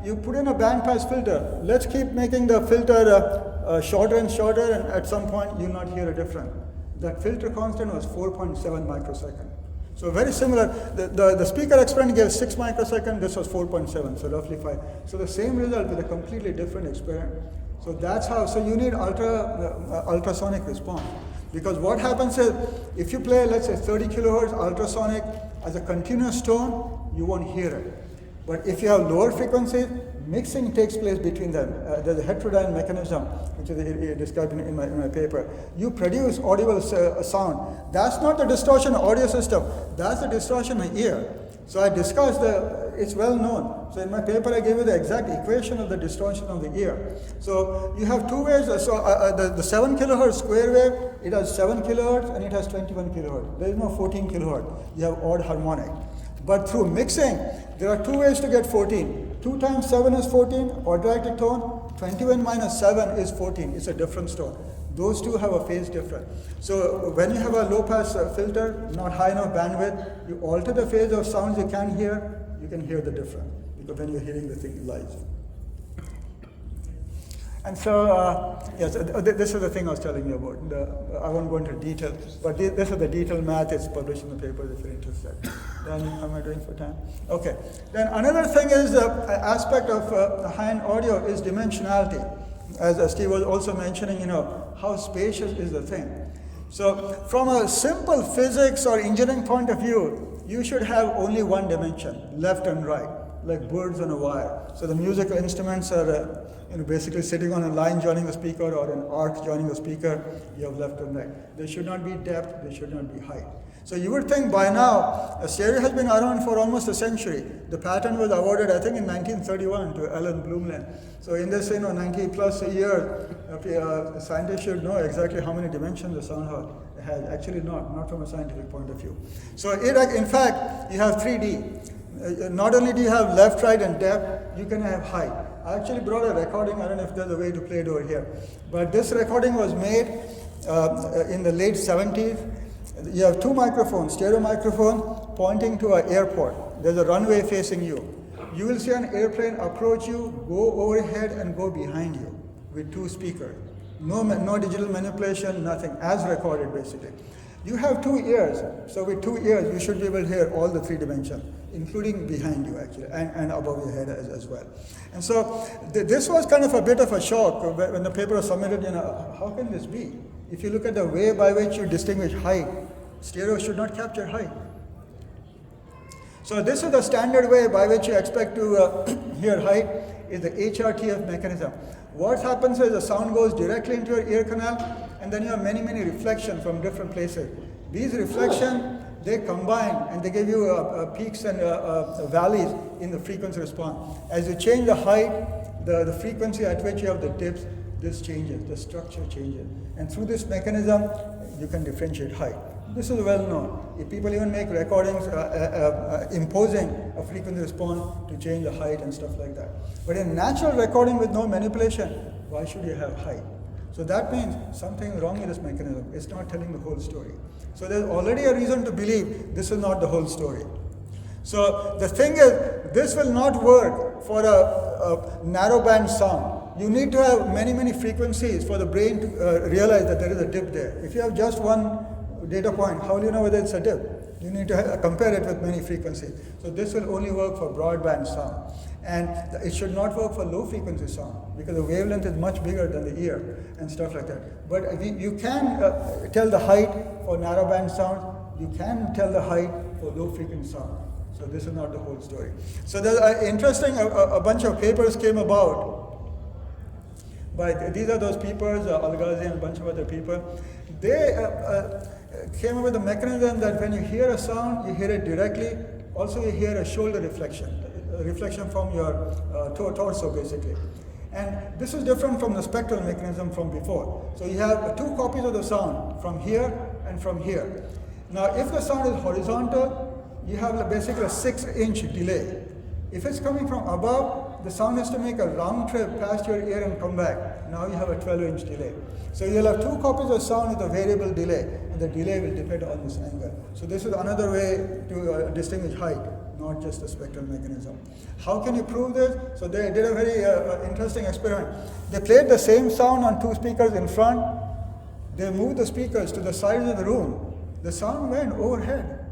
you put in a band-pass filter. Let's keep making the filter shorter and shorter, and at some point you'll not hear a difference. That filter constant was 4.7 microseconds. So very similar. The speaker experiment gave 6 microseconds, this was 4.7, so roughly 5. So the same result with a completely different experiment. So that's how, so you need ultrasonic response. Because what happens is, if you play, let's say 30 kilohertz ultrasonic as a continuous tone, you won't hear it. But if you have lower frequencies, mixing takes place between them. There's a heterodyne mechanism, which is described in my paper. You produce audible sound. That's not the distortion of audio system. That's the distortion of ear. So I discussed it's well known. So in my paper, I gave you the exact equation of the distortion of the ear. So you have 2 ways. So the 7 kilohertz square wave, it has 7 kilohertz and it has 21 kilohertz. There is no 14 kilohertz. You have odd harmonic. But through mixing, there are 2 ways to get 14. 2 times 7 is 14, quadratic tone. 21 minus 7 is 14. It's a different tone. Those 2 have a phase difference. So when you have a low-pass filter, not high enough bandwidth, you alter the phase of sounds you can hear the difference, because when you're hearing the thing live. And so, yes, this is the thing I was telling you about. I won't go into detail, but this is the detailed math. It's published in the paper if you're interested. Then, how am I doing for time? Okay. Then another thing is the aspect of high-end audio is dimensionality. As Steve was also mentioning, how spacious is the thing. So from a simple physics or engineering point of view, you should have only one dimension, left and right, like birds on a wire. So the musical instruments are basically sitting on a line joining the speaker or an arc joining the speaker. You have left and right. There should not be depth, there should not be height. So you would think by now, stereo has been around for almost a century. The patent was awarded, I think, in 1931 to Alan Blumlein. So in this, 90 plus a year, scientists should know exactly how many dimensions the sound has. Actually not from a scientific point of view. So in fact, you have 3D. not only do you have left, right, and depth, you can have height. I actually brought a recording. I don't know if there's a way to play it over here. But this recording was made in the late 70s. You have two microphones, stereo microphone pointing to an airport. There's a runway facing you. You will see an airplane approach you, go overhead, and go behind you with two speakers. No digital manipulation, nothing, as recorded basically. You have 2 ears, so with 2 ears you should be able to hear all the 3 dimensions, including behind you actually, and above your head as well. And so this was kind of a bit of a shock when the paper was submitted. How can this be? If you look at the way by which you distinguish height, stereo should not capture height. So this is the standard way by which you expect to hear height, is the HRTF mechanism. What happens is the sound goes directly into your ear canal, and then you have many reflections from different places. These reflections, they combine and they give you peaks and valleys in the frequency response. As you change the height, the frequency at which you have the dips, this changes, the structure changes. And through this mechanism, you can differentiate height. This is well known. People even make recordings imposing a frequency response to change the height and stuff like that. But in natural recording with no manipulation, why should you have height? So that means something is wrong with this mechanism. It's not telling the whole story. So there's already a reason to believe this is not the whole story. So the thing is, this will not work for a narrowband sound. You need to have many frequencies for the brain to realize that there is a dip there. If you have just one data point, how will you know whether it's a dip? You need to compare it with many frequencies. So this will only work for broadband sound. And it should not work for low frequency sound because the wavelength is much bigger than the ear and stuff like that. But you can tell the height for narrowband sound. You can tell the height for low frequency sound. So this is not the whole story. So there's interesting, a bunch of papers came about. But these are those papers, Algazi and a bunch of other people. They came up with a mechanism that when you hear a sound, you hear it directly. Also, you hear a shoulder reflection, a reflection from your torso, basically. And this is different from the spectral mechanism from before. So you have 2 copies of the sound from here and from here. Now, if the sound is horizontal, you have basically a 6-inch delay. If it's coming from above, the sound has to make a round trip past your ear and come back. Now you have a 12-inch delay. So you'll have 2 copies of sound with a variable delay, and the delay will depend on this angle. So this is another way to distinguish height, not just the spectral mechanism. How can you prove this? So they did a very interesting experiment. They played the same sound on 2 speakers in front. They moved the speakers to the sides of the room. The sound went overhead.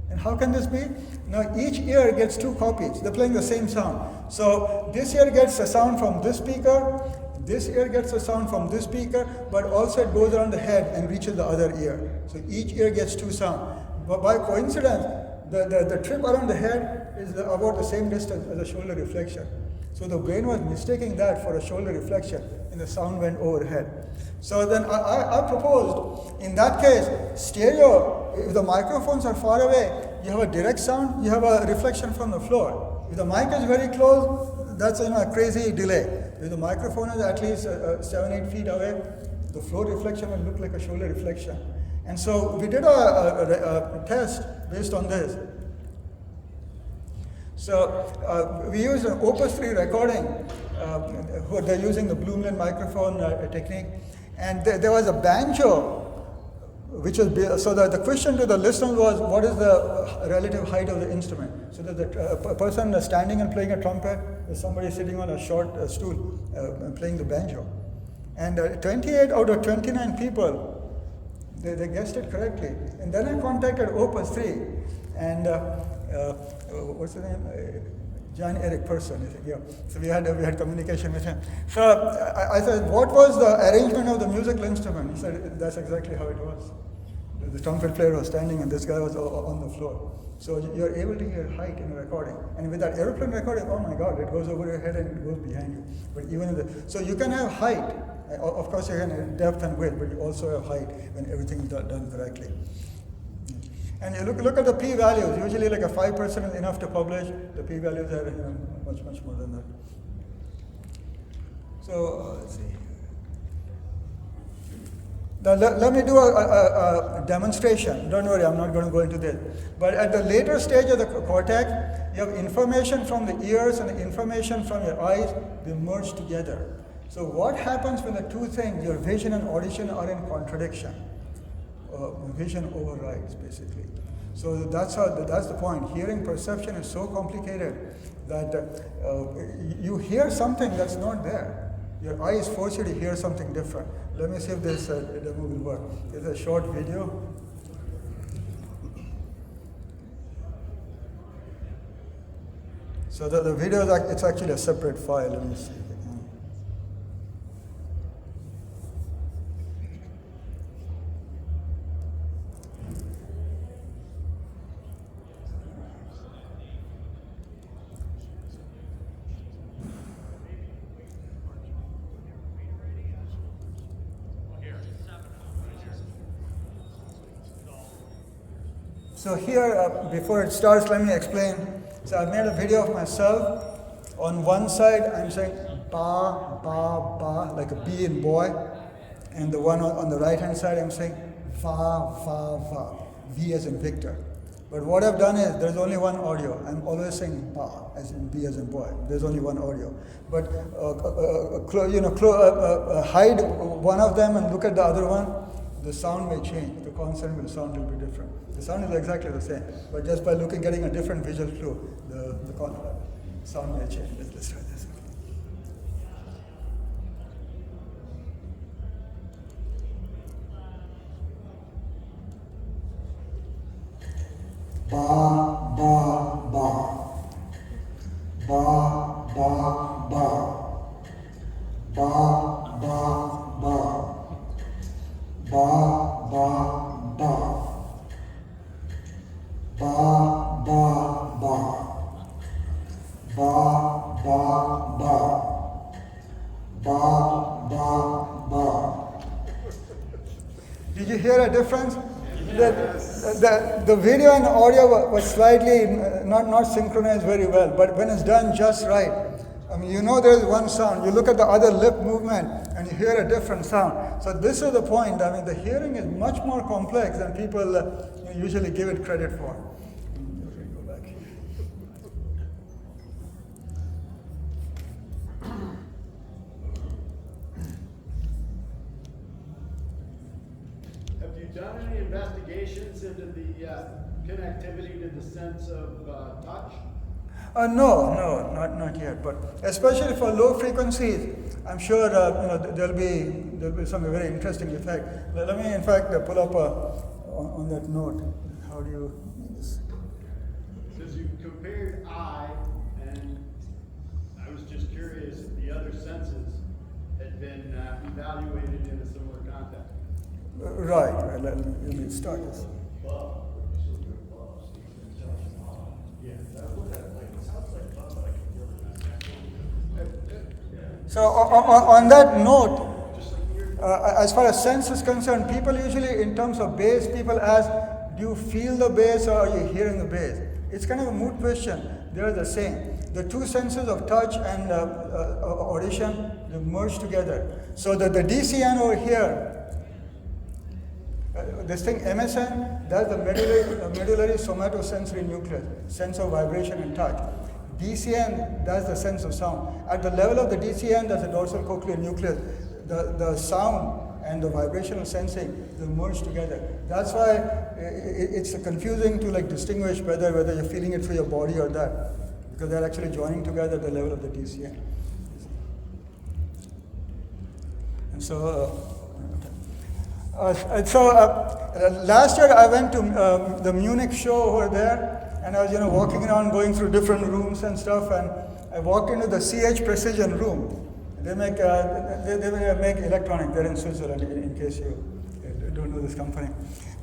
And how can this be? Now each ear gets 2 copies. They're playing the same sound. So this ear gets a sound from this speaker, this ear gets a sound from this speaker, but also it goes around the head and reaches the other ear. So each ear gets 2 sounds. But by coincidence, the trip around the head is about the same distance as a shoulder reflection. So the brain was mistaking that for a shoulder reflection, and the sound went overhead. So then I proposed, in that case, stereo, if the microphones are far away, you have a direct sound, you have a reflection from the floor. If the mic is very close, that's a crazy delay. If the microphone is at least 7-8 feet away, the floor reflection will look like a shoulder reflection. And so we did a test based on this. So we used an Opus 3 recording. They're using the Blue Milind microphone technique. And there was a banjo, which was, so the question to the listener was, what is the relative height of the instrument? So that the person standing and playing a trumpet, there's somebody sitting on a short stool playing the banjo. And 28 out of 29 people, they guessed it correctly. And then I contacted Opus 3, and what's the name? John Eric Person, I think, yeah. So we had communication with him. So I said, what was the arrangement of the musical instrument? He said, that's exactly how it was. The trumpet player was standing and this guy was on the floor. So you're able to hear height in a recording. And with that airplane recording, oh my God, it goes over your head and it goes behind you. But even so you can have height. Of course, you can have depth and width, but you also have height when everything is done correctly. And you look at the p-values. Usually like a 5% is enough to publish. The p-values are much more than that. So let's see. Let me do a demonstration. Don't worry, I'm not going to go into this. But at the later stage of the cortex, you have information from the ears and the information from your eyes, they merge together. So what happens when the two things, your vision and audition, are in contradiction? Vision overrides, basically. So that's the point. Hearing perception is so complicated that you hear something that's not there. Your eyes force you to hear something different. Let me see if this demo will work. It's a short video. So the video, it's actually a separate file. Let me see. So here, before it starts, let me explain. So I've made a video of myself. On one side, I'm saying ba, ba, ba, like a B in boy. And the one on the right-hand side, I'm saying va, va, va, V as in Victor. But what I've done is, there's only one audio. I'm always saying ba, as in B as in boy. There's only one audio. But hide one of them and look at the other one, the sound may change. The consonant will sound a little bit different. The sound is exactly the same, but just by getting a different visual clue, the sound may change. Let's try this. Ba, ba, ba. Ba, ba, ba. Ba, ba, ba. Ba, ba, ba. Ba, ba, ba. Ba, ba, ba. Ba, ba, ba. Did you hear a difference? The video and audio was slightly not synchronized very well, but when it's done just right, I mean, you know there's one sound. You look at the other lip movement and you hear a different sound. So this is the point. I mean, the hearing is much more complex than people usually give it credit for. Go back here. Have you done any investigations into the connectivity to the sense of touch? No, not yet. But especially for low frequencies, I'm sure there'll be some very interesting effect. Let me, in fact, pull up on that note. How do you do this? Since you compared eye, and I was just curious if the other senses had been evaluated in a similar context. Right. Let me start this. So on that note, as far as sense is concerned, people usually, in terms of bass, people ask, do you feel the bass or are you hearing the bass? It's kind of a moot question. They're the same. The two senses of touch and audition, they merge together. So the DCN over here, this thing MSN, that's the medullary somatosensory nucleus, sense of vibration and touch. DCN, that's the sense of sound. At the level of the DCN, that's the dorsal cochlear nucleus. The sound and the vibrational sensing, they merge together. That's why it's confusing to distinguish whether you're feeling it through your body or that, because they're actually joining together at the level of the DCN. And last year I went to the Munich show over there. And I was, walking around, going through different rooms and stuff, and I walked into the CH Precision room. They make electronic. They're in Switzerland, in case you don't know this company.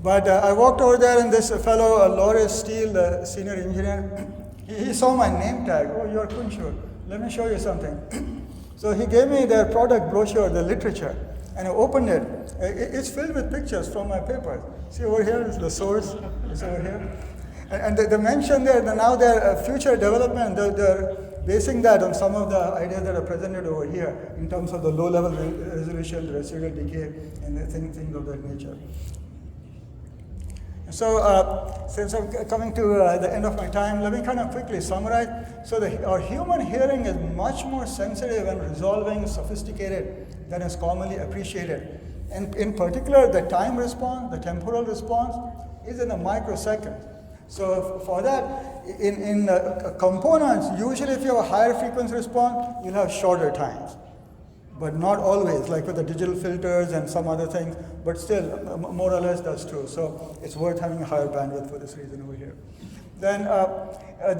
But I walked over there, and this fellow, Loris Steele, the senior engineer, he saw my name tag. Oh, you're Kunchur. Let me show you something. So he gave me their product brochure, the literature, and I opened it. It's filled with pictures from my papers. See over here is the source. It's over here. And they mentioned that now their future development, they're basing that on some of the ideas that are presented over here in terms of the low-level resolution, the residual decay, and things of that nature. So since I'm coming to the end of my time, let me kind of quickly summarize. So our human hearing is much more sensitive and resolving, sophisticated than is commonly appreciated. And in particular, the time response, the temporal response, is in a microsecond. So for that, in components, usually if you have a higher frequency response, you'll have shorter times. But not always, like with the digital filters and some other things, but still, more or less that's true. So it's worth having a higher bandwidth for this reason over here. Then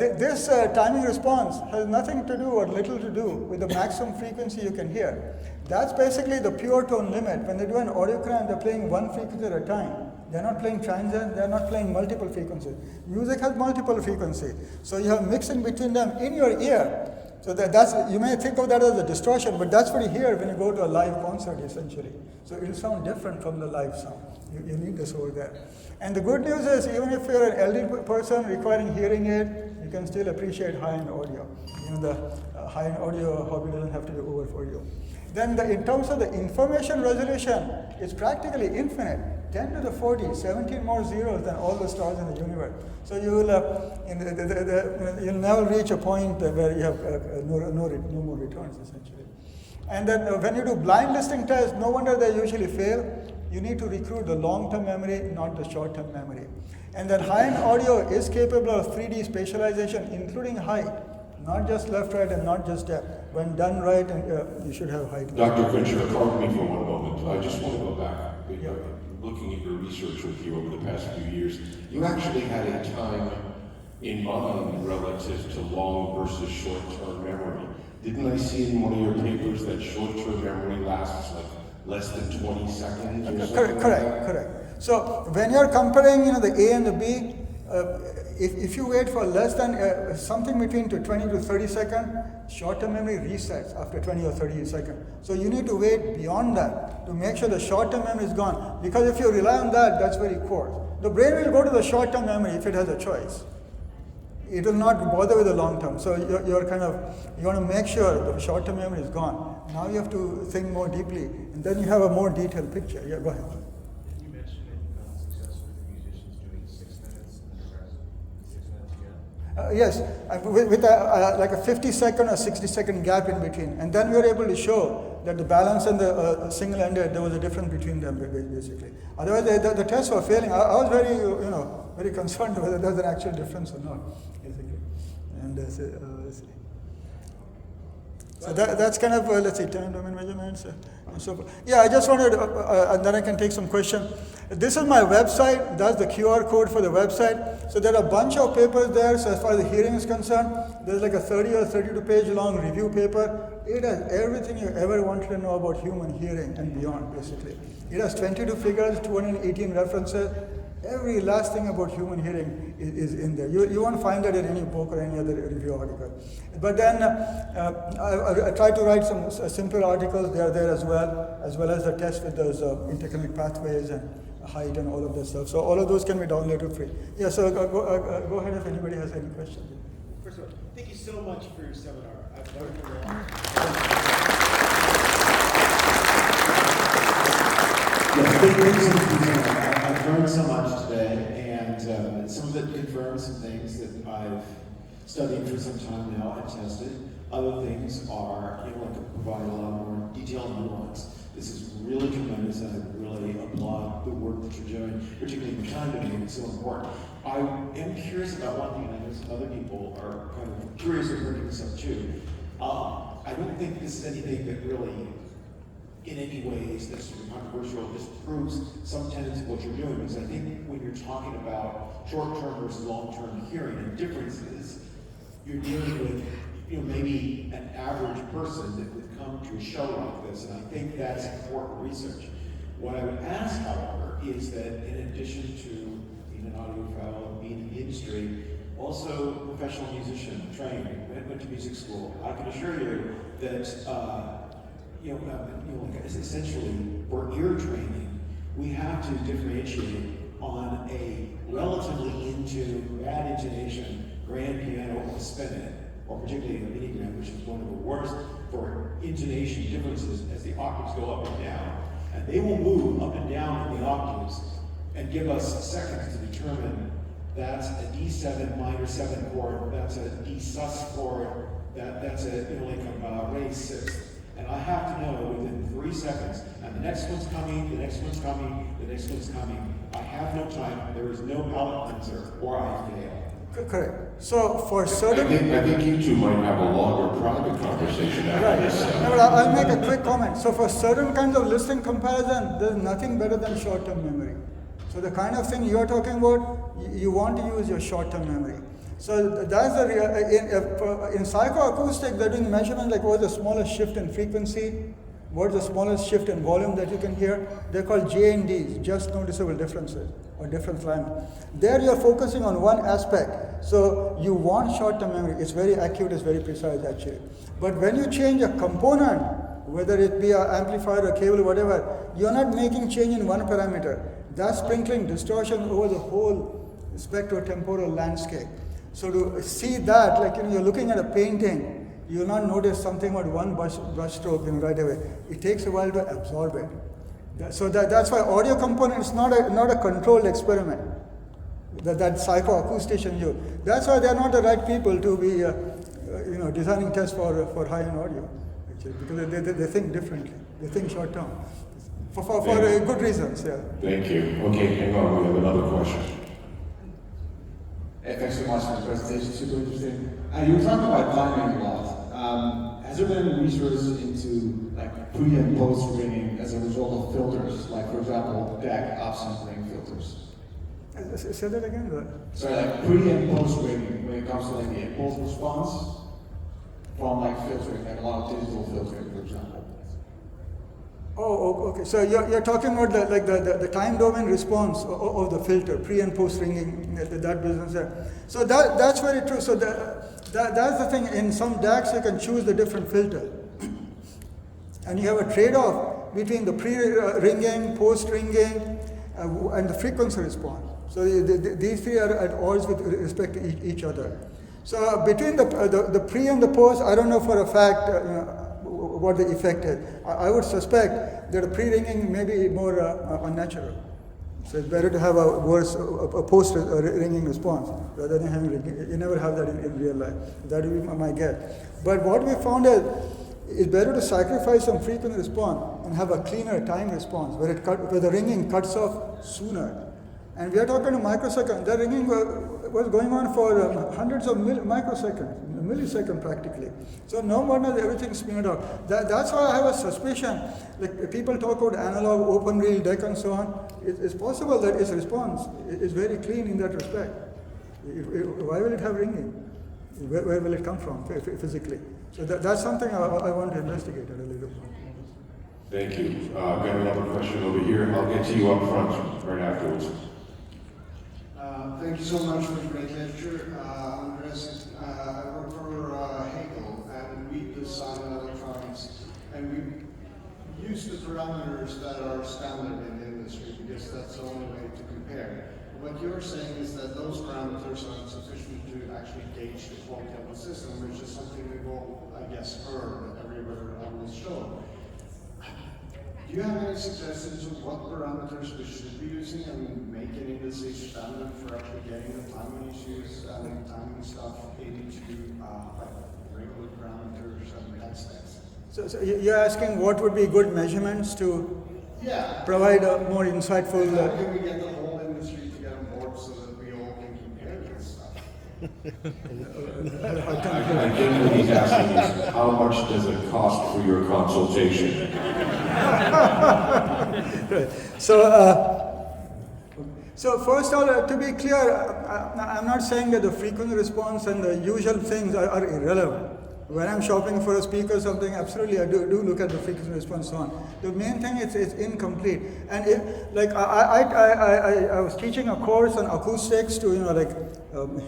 this timing response has nothing to do or little to do with the maximum frequency you can hear. That's basically the pure tone limit. When they do an audiogram, they're playing one frequency at a time. They're not playing transient, they're not playing multiple frequencies. Music has multiple frequencies. So you have mixing between them in your ear. So that's, you may think of that as a distortion, but that's what you hear when you go to a live concert, essentially. So it'll sound different from the live sound. You need this over there. And the good news is, even if you're an elderly person requiring hearing aid, you can still appreciate high-end audio. You know, the high-end audio hobby doesn't have to be over for you. Then in terms of the information resolution, it's practically infinite. 10 to the 40, 17 more zeros than all the stars in the universe. So you will, you'll never reach a point where you have no more returns, essentially. And then when you do blind listening tests, no wonder they usually fail. You need to recruit the long-term memory, not the short-term memory. And then high-end audio is capable of 3D spatialization, including height, not just left, right, and not just depth. When done right, you should have height. Dr. Kunchur, pardon me for one moment. I just want to go back. Looking at your research with you over the past few years, you actually had a time in mind relative to long versus short-term memory. Didn't I see in one of your papers that short-term memory lasts like less than 20 seconds or something? Correct. So when you're comparing, the A and the B, if you wait for less than something between 20 to 30 seconds, short-term memory resets after 20 or 30 seconds. So you need to wait beyond that to make sure the short-term memory is gone. Because if you rely on that, that's very coarse. The brain will go to the short-term memory if it has a choice. It will not bother with the long-term. So you want to make sure the short-term memory is gone. Now you have to think more deeply, and then you have a more detailed picture. Yeah, go ahead. You mentioned success with musicians doing 6 minutes and the rest 6 minutes again. Yes, with like a 50-second or 60-second gap in between. And then we were able to show that the balance and the single-ended, there was a difference between them, basically. Otherwise, the tests were failing. I was very concerned whether there's an actual difference or not, basically. And let's see. So that's kind of, let's see, time domain measurements. And so forth. Yeah, I just wanted, and then I can take some questions. This is my website. That's the QR code for the website. So there are a bunch of papers there. So as far as the hearing is concerned, there's like a 30 or 32 page long review paper. It has everything you ever wanted to know about human hearing and beyond, basically. It has 22 figures, 218 references. Every last thing about human hearing is in there. You won't find that in any book or any other review article. But then I try to write some simple articles. They are there as well as the test with those interconnect pathways and height and all of that stuff. So all of those can be downloaded free. Yeah, so go ahead if anybody has any questions. First of all, thank you so much for your seminar. I've learned a lot. I've learned so much today, and some of it confirms some things that I've studied for some time now and tested. Other things are, like provide a lot more detail and nuance. This is really tremendous, and I really applaud the work that you're doing, particularly the time domain. It's so important. I am curious about one thing, and I know some other people are kind of curious of bringing this up too. I don't think this is anything that really, in any ways, that's sort of controversial. This proves some tenets of what you're doing, because I think when you're talking about short-term versus long-term hearing and differences, you're dealing with, maybe an average person that would come to a show like this, and I think that's important research. What I would ask, however, is that in addition to being an audiophile, being in the industry, also professional musician, trained, went to music school, I can assure you that essentially for ear training, we have to differentiate on a relatively into bad intonation grand piano or spinet, or particularly the mini grand, which is one of the worst for intonation differences as the octaves go up and down. And they will move up and down in the octaves and give us seconds to determine that's a D7 minor 7 chord, that's a D sus chord, that's a Ray 6th. And I have to know within 3 seconds, and the next one's coming, the next one's coming, the next one's coming. I have no time, there is no palate cleanser, or I fail. Correct. So for certain... I think you two might have a longer private conversation after Right. this. No, but I'll make a quick comment. So for certain kinds of listening comparison, there's nothing better than short-term memory. So the kind of thing you're talking about, you want to use your short-term memory. So that's the in psychoacoustic, they're doing measurements like what's the smallest shift in frequency, what's the smallest shift in volume that you can hear. They're called JNDs, just noticeable differences or difference alignment. There you're focusing on one aspect. So you want short-term memory. It's very accurate, it's very precise actually. But when you change a component, whether it be an amplifier or cable or whatever, you're not making change in one parameter. That's sprinkling distortion over the whole spectrotemporal landscape. So to see that, like you're looking at a painting, you'll not notice something about one brush stroke right away. It takes a while to absorb it. So that's why audio component is not a controlled experiment. That psychoacoustician use. That's why they're not the right people to be designing tests for high-end audio, actually, because they think differently. They think short term. For good reasons, yeah. Thank you. Okay, hang on, we have another question. Hey, thanks so much for the presentation, super interesting. You were talking about timing a lot. Has there been any research into like pre and post ringing as a result of filters, like for example, DAC upsampling filters? Say that again. Sorry, like pre and post ringing when it comes to like the impulse response from like filtering, like a lot of digital filtering, for example. Oh, okay. So you're talking about the time domain response of the filter, pre and post ringing, that business there. So that's very true. So that's the thing. In some DACs, you can choose the different filter, and you have a trade-off between the pre-ringing, post-ringing, and the frequency response. So these three are at odds with respect to each other. So between the pre and the post, I don't know for a fact. What the effect is. I would suspect that a pre-ringing may be more unnatural. So it's better to have a post-ringing response rather than having ringing. You never have that in real life. That would be my guess. But what we found is it's better to sacrifice some frequency response and have a cleaner time response where the ringing cuts off sooner. And we are talking to microseconds. The ringing was going on for hundreds of microseconds, a millisecond practically. So no wonder everything smeared out. That's why I have a suspicion. Like people talk about analog, open reel, deck, and so on. It's possible that its response is very clean in that respect. Why will it have ringing? Where will it come from physically? So that's something I want to investigate a little bit. Thank you. Got another question over here. I'll get to you up front right afterwards. Thank you so much for the great lecture. Andres, I work for Hegel, and we design electronics, and we use the parameters that are standard in the industry because that's the only way to compare. What you're saying is that those parameters aren't sufficient to actually gauge the quality of the system, which is something we've all, I guess, heard everywhere on this show. Do you have any suggestions of what parameters we should be using and making it as a standard for actually getting the timing issues and timing stuff into like regular parameters and headsets? So you're asking what would be good measurements to provide a more insightful... How can we get the whole industry to get on board so that we all can compare this stuff? I think what he's asking is how much does it cost for your consultation? So first of all, to be clear, I'm not saying that the frequency response and the usual things are irrelevant. When I'm shopping for a speaker or something, absolutely I do look at the frequency response and so on. The main thing is it's incomplete. And I was teaching a course on acoustics to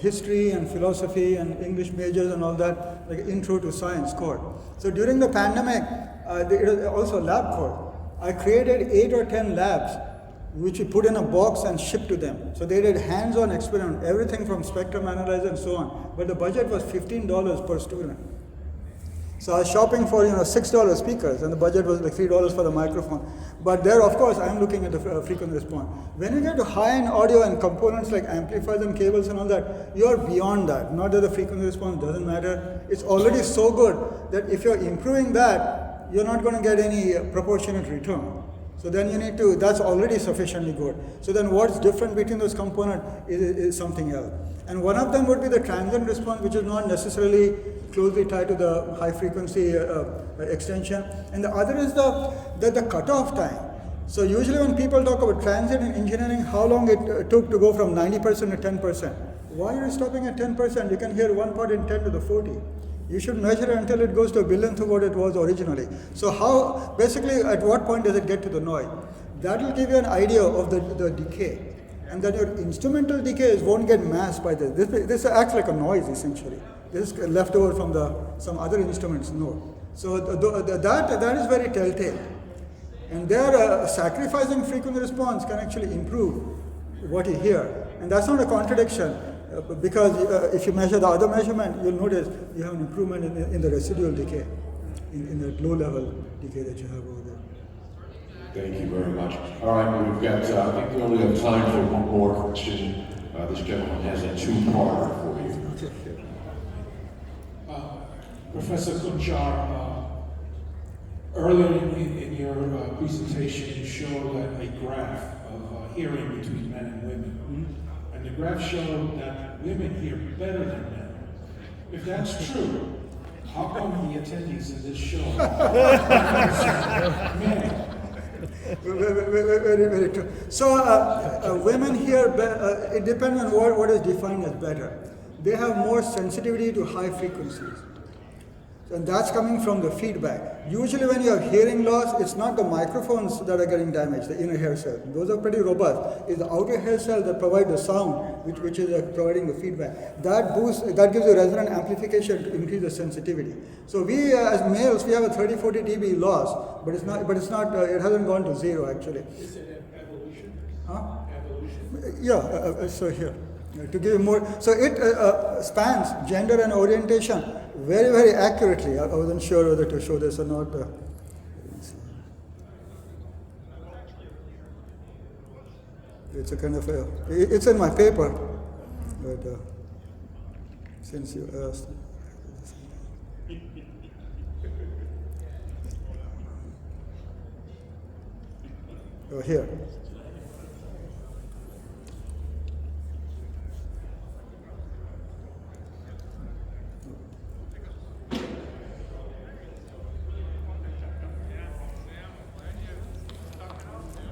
history and philosophy and English majors and all that, like intro to science course. So during the pandemic, it was also a lab course. I created 8 or 10 labs which we put in a box and shipped to them. So they did hands-on experiment, everything from spectrum analyzer and so on. But the budget was $15 per student. So I was shopping for $6 speakers, and the budget was like $3 for the microphone. But there, of course, I'm looking at the frequency response. When you get to high-end audio and components like amplifiers and cables and all that, you're beyond that. Not that the frequency response doesn't matter. It's already so good that if you're improving that, you're not going to get any proportionate return. So then you need to, that's already sufficiently good. So then what's different between those components is something else. And one of them would be the transient response, which is not necessarily closely tied to the high frequency extension. And the other is the cutoff time. So usually when people talk about transient in engineering, how long it took to go from 90% to 10%. Why are you stopping at 10%? You can hear one part in 10 to the 40. You should measure it until it goes to a billionth of what it was originally. So how, basically, at what point does it get to the noise? That will give you an idea of the decay. And then your instrumental decays won't get masked by this. This acts like a noise, essentially. This is left over from some other instrument's note. So that is very telltale. And there, sacrificing frequency response can actually improve what you hear. And that's not a contradiction. Because if you measure the other measurement, you'll notice you have an improvement in the residual decay, in the low-level decay that you have over there. Thank you very much. All right, we've got, I think we only have time for one more question. This gentleman has a two-parter for you. Professor Kunchur, earlier in your presentation, you showed a graph of hearing between men and women. Mm-hmm. And the graph showed that women hear better than men. If that's true, how come the attendees in this show men? Very, very true. So women hear, it depends on what is defined as better. They have more sensitivity to high frequencies. And that's coming from the feedback. Usually when you have hearing loss, it's not the microphones that are getting damaged, the inner hair cells. Those are pretty robust. It's the outer hair cells that provide the sound, which is providing the feedback. That gives you resonant amplification to increase the sensitivity. So we, as males, we have a 30-40 dB loss, but it's not, it hasn't gone to zero actually. Is it evolution? Huh? Evolution? Yeah, so here, to give you more, so it spans gender and orientation very, very accurately. I wasn't sure whether to show this or not. It's a kind of it's in my paper, but since you asked. Oh, here.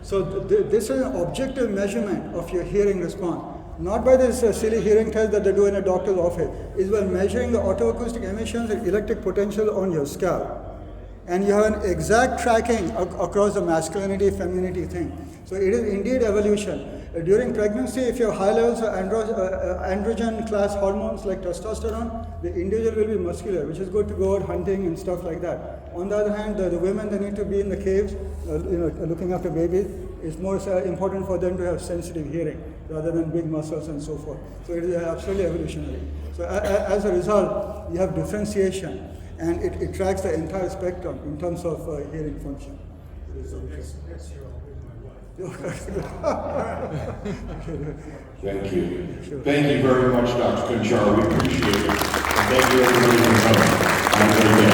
So this is an objective measurement of your hearing response. Not by this silly hearing test that they do in a doctor's office. It's by measuring the autoacoustic emissions and electric potential on your scalp. And you have an exact tracking across the masculinity, femininity thing. So it is indeed evolution. During pregnancy, if you have high levels of androgen class hormones like testosterone, the individual will be muscular, which is good to go out hunting and stuff like that. On the other hand, the women, they need to be in the caves, looking after babies. It's more important for them to have sensitive hearing rather than big muscles and so forth. So it is absolutely evolutionary. So as a result, you have differentiation, and it tracks the entire spectrum in terms of hearing function. Thank you. Thank you very much, Dr. Kunchur. We appreciate it. And thank you everybody for coming. Have a great day.